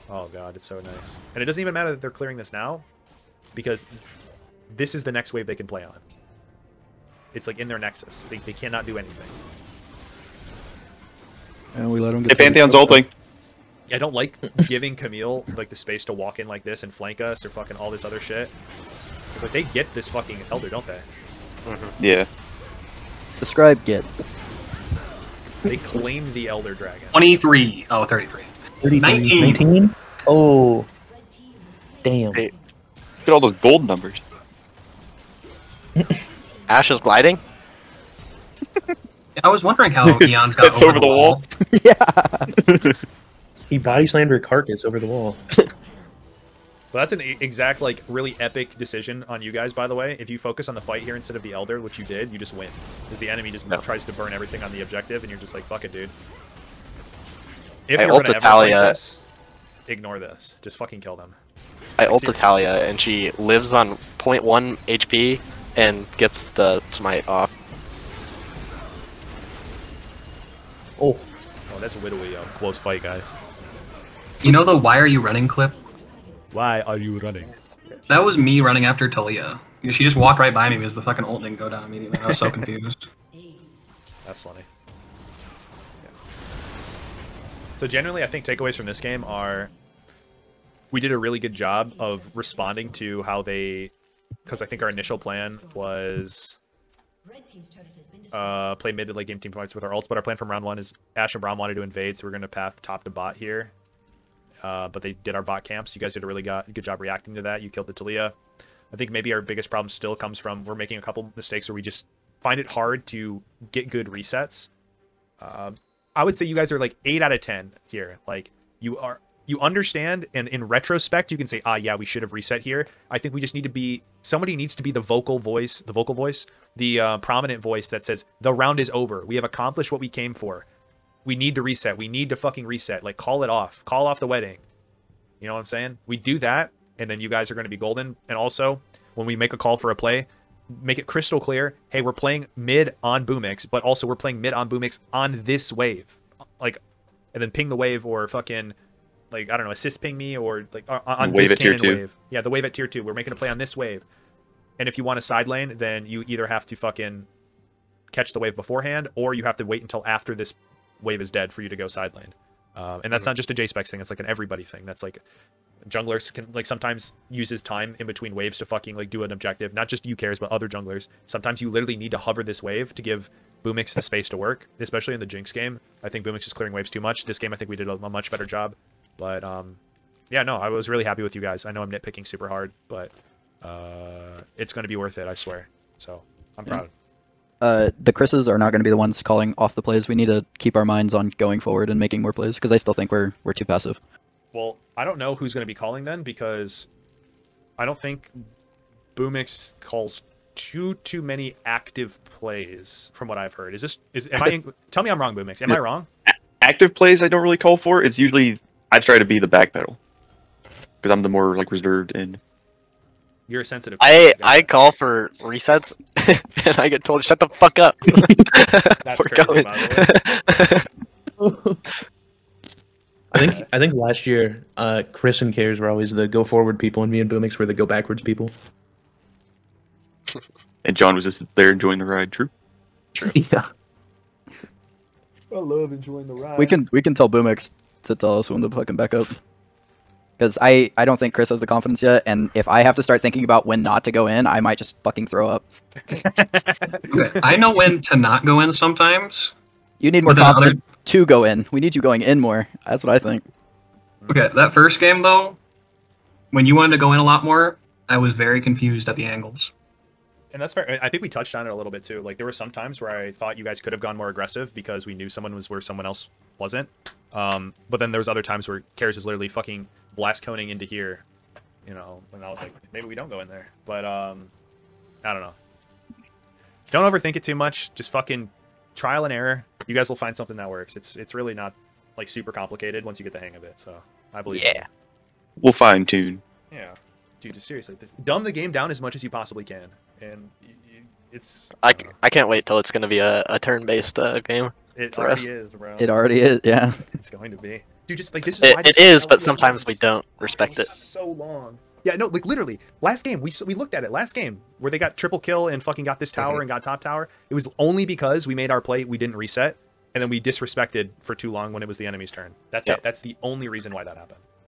Oh god, it's so nice. And it doesn't even matter that they're clearing this now, because this is the next wave they can play on. It's like in their nexus. They cannot do anything. And we let him Hey, get Pantheon's ulting. I don't like giving Camille like the space to walk in like this and flank us or fucking all this other shit. Because like they get this fucking Elder, don't they? Yeah. Describe get. They claim the Elder Dragon. 23. Oh, 33. 19. 19? Oh. Damn. Hey. Look at all those gold numbers. Ash is gliding. I was wondering how Eons got It's over the wall. Yeah. He body slammed her carcass over the wall. Well, that's an exact, like, really epic decision on you guys, by the way. If you focus on the fight here instead of the Elder, which you did, you just win. Because the enemy just tries to burn everything on the objective, and you're just like, fuck it, dude. If you're gonna ever fight this, ignore this. Just fucking kill them. I ult Talia, and she lives on 0.1 HP and gets the smite off. Oh. Oh, that's literally a close fight, guys. You know the "Why are you running" clip? Why are you running? That was me running after Talia. She just walked right by me because the fucking ult didn't go down immediately. I was so confused. That's funny. Yeah. So generally, I think takeaways from this game are we did a really good job of responding to how they, because I think our initial plan was play mid to late game team fights with our ults, but our plan from round 1 is Ashe and Braum wanted to invade, so we're going to path top to bot here. But they did our bot camps. You guys did a really good job reacting to that. You killed the Talia. I think maybe our biggest problem still comes from we're making a couple mistakes where we just find it hard to get good resets. I would say you guys are like 8 out of 10 here. Like you understand, and in retrospect you can say, yeah, we should have reset here. I think we just need to be, somebody needs to be the vocal voice, the prominent voice that says the round is over. We have accomplished what we came for. We need to reset. We need to fucking reset. Like, call it off. Call off the wedding. You know what I'm saying? We do that, and then you guys are going to be golden. And also, when we make a call for a play, make it crystal clear, hey, we're playing mid on Boomix, but also we're playing mid on Boomix on this wave. Like, and then ping the wave, or fucking, like, I don't know, assist ping me, or like on this cannon wave. Yeah, the wave at tier 2. We're making a play on this wave. And if you want a side lane, then you either have to fucking catch the wave beforehand, or you have to wait until after this wave is dead for you to go side lane. And that's not just a J-Specs thing, it's like an everybody thing. That's like, junglers can like sometimes uses time in between waves to fucking like do an objective. Not just you cares, but other junglers. Sometimes you literally need to hover this wave to give Boomix the space to work, especially in the Jinx game. I think Boomix is clearing waves too much. This game, I think we did a much better job. But yeah, no, I was really happy with you guys. I know I'm nitpicking super hard, but it's going to be worth it, I swear. So I'm proud. The Chris's are not going to be the ones calling off the plays. We need to keep our minds on going forward and making more plays, because I still think we're too passive. Well, I don't know who's going to be calling then, because I don't think Boomix calls too many active plays from what I've heard. Tell me I'm wrong, Boomix. Am I wrong? Active plays I don't really call for. It's usually I try to be the back pedal, because I'm the more like reserved and. You're a sensitive. I call for resets, and I get told, "Shut the fuck up." That's crazy, by the way. I think last year, Chris and Cares were always the go forward people, and me and Boomix were the go backwards people. And John was just there enjoying the ride. True. Yeah. I love enjoying the ride. We can tell Boomix to tell us when to fucking back up. Because I don't think Chris has the confidence yet, and if I have to start thinking about when not to go in, I might just fucking throw up. Okay, I know when to not go in sometimes. You need more confidence to go in. We need you going in more. That's what I think. Okay, that first game though, when you wanted to go in a lot more, I was very confused at the angles. And that's fair. I think we touched on it a little bit too. Like, there were some times where I thought you guys could have gone more aggressive because we knew someone was where someone else wasn't. But then there was other times where Karis was literally fucking blast coning into here, you know, and I was like, maybe we don't go in there. But I don't know. Don't overthink it too much. Just fucking trial and error. You guys will find something that works. It's really not like super complicated once you get the hang of it. So I believe. Yeah. We'll fine tune. Yeah, dude. Just seriously, dumb the game down as much as you possibly can, and it's. I can't wait till it's gonna be a turn-based game. It for us. already is, bro. It already is. Yeah. It's going to be. Dude, just like this is. It is, but sometimes we don't respect it. So long. Yeah, no, like literally, last game we looked at it. Last game where they got triple kill and fucking got this tower and got top tower. It was only because we made our play, we didn't reset, and then we disrespected for too long when it was the enemy's turn. That's it. That's the only reason why that happened.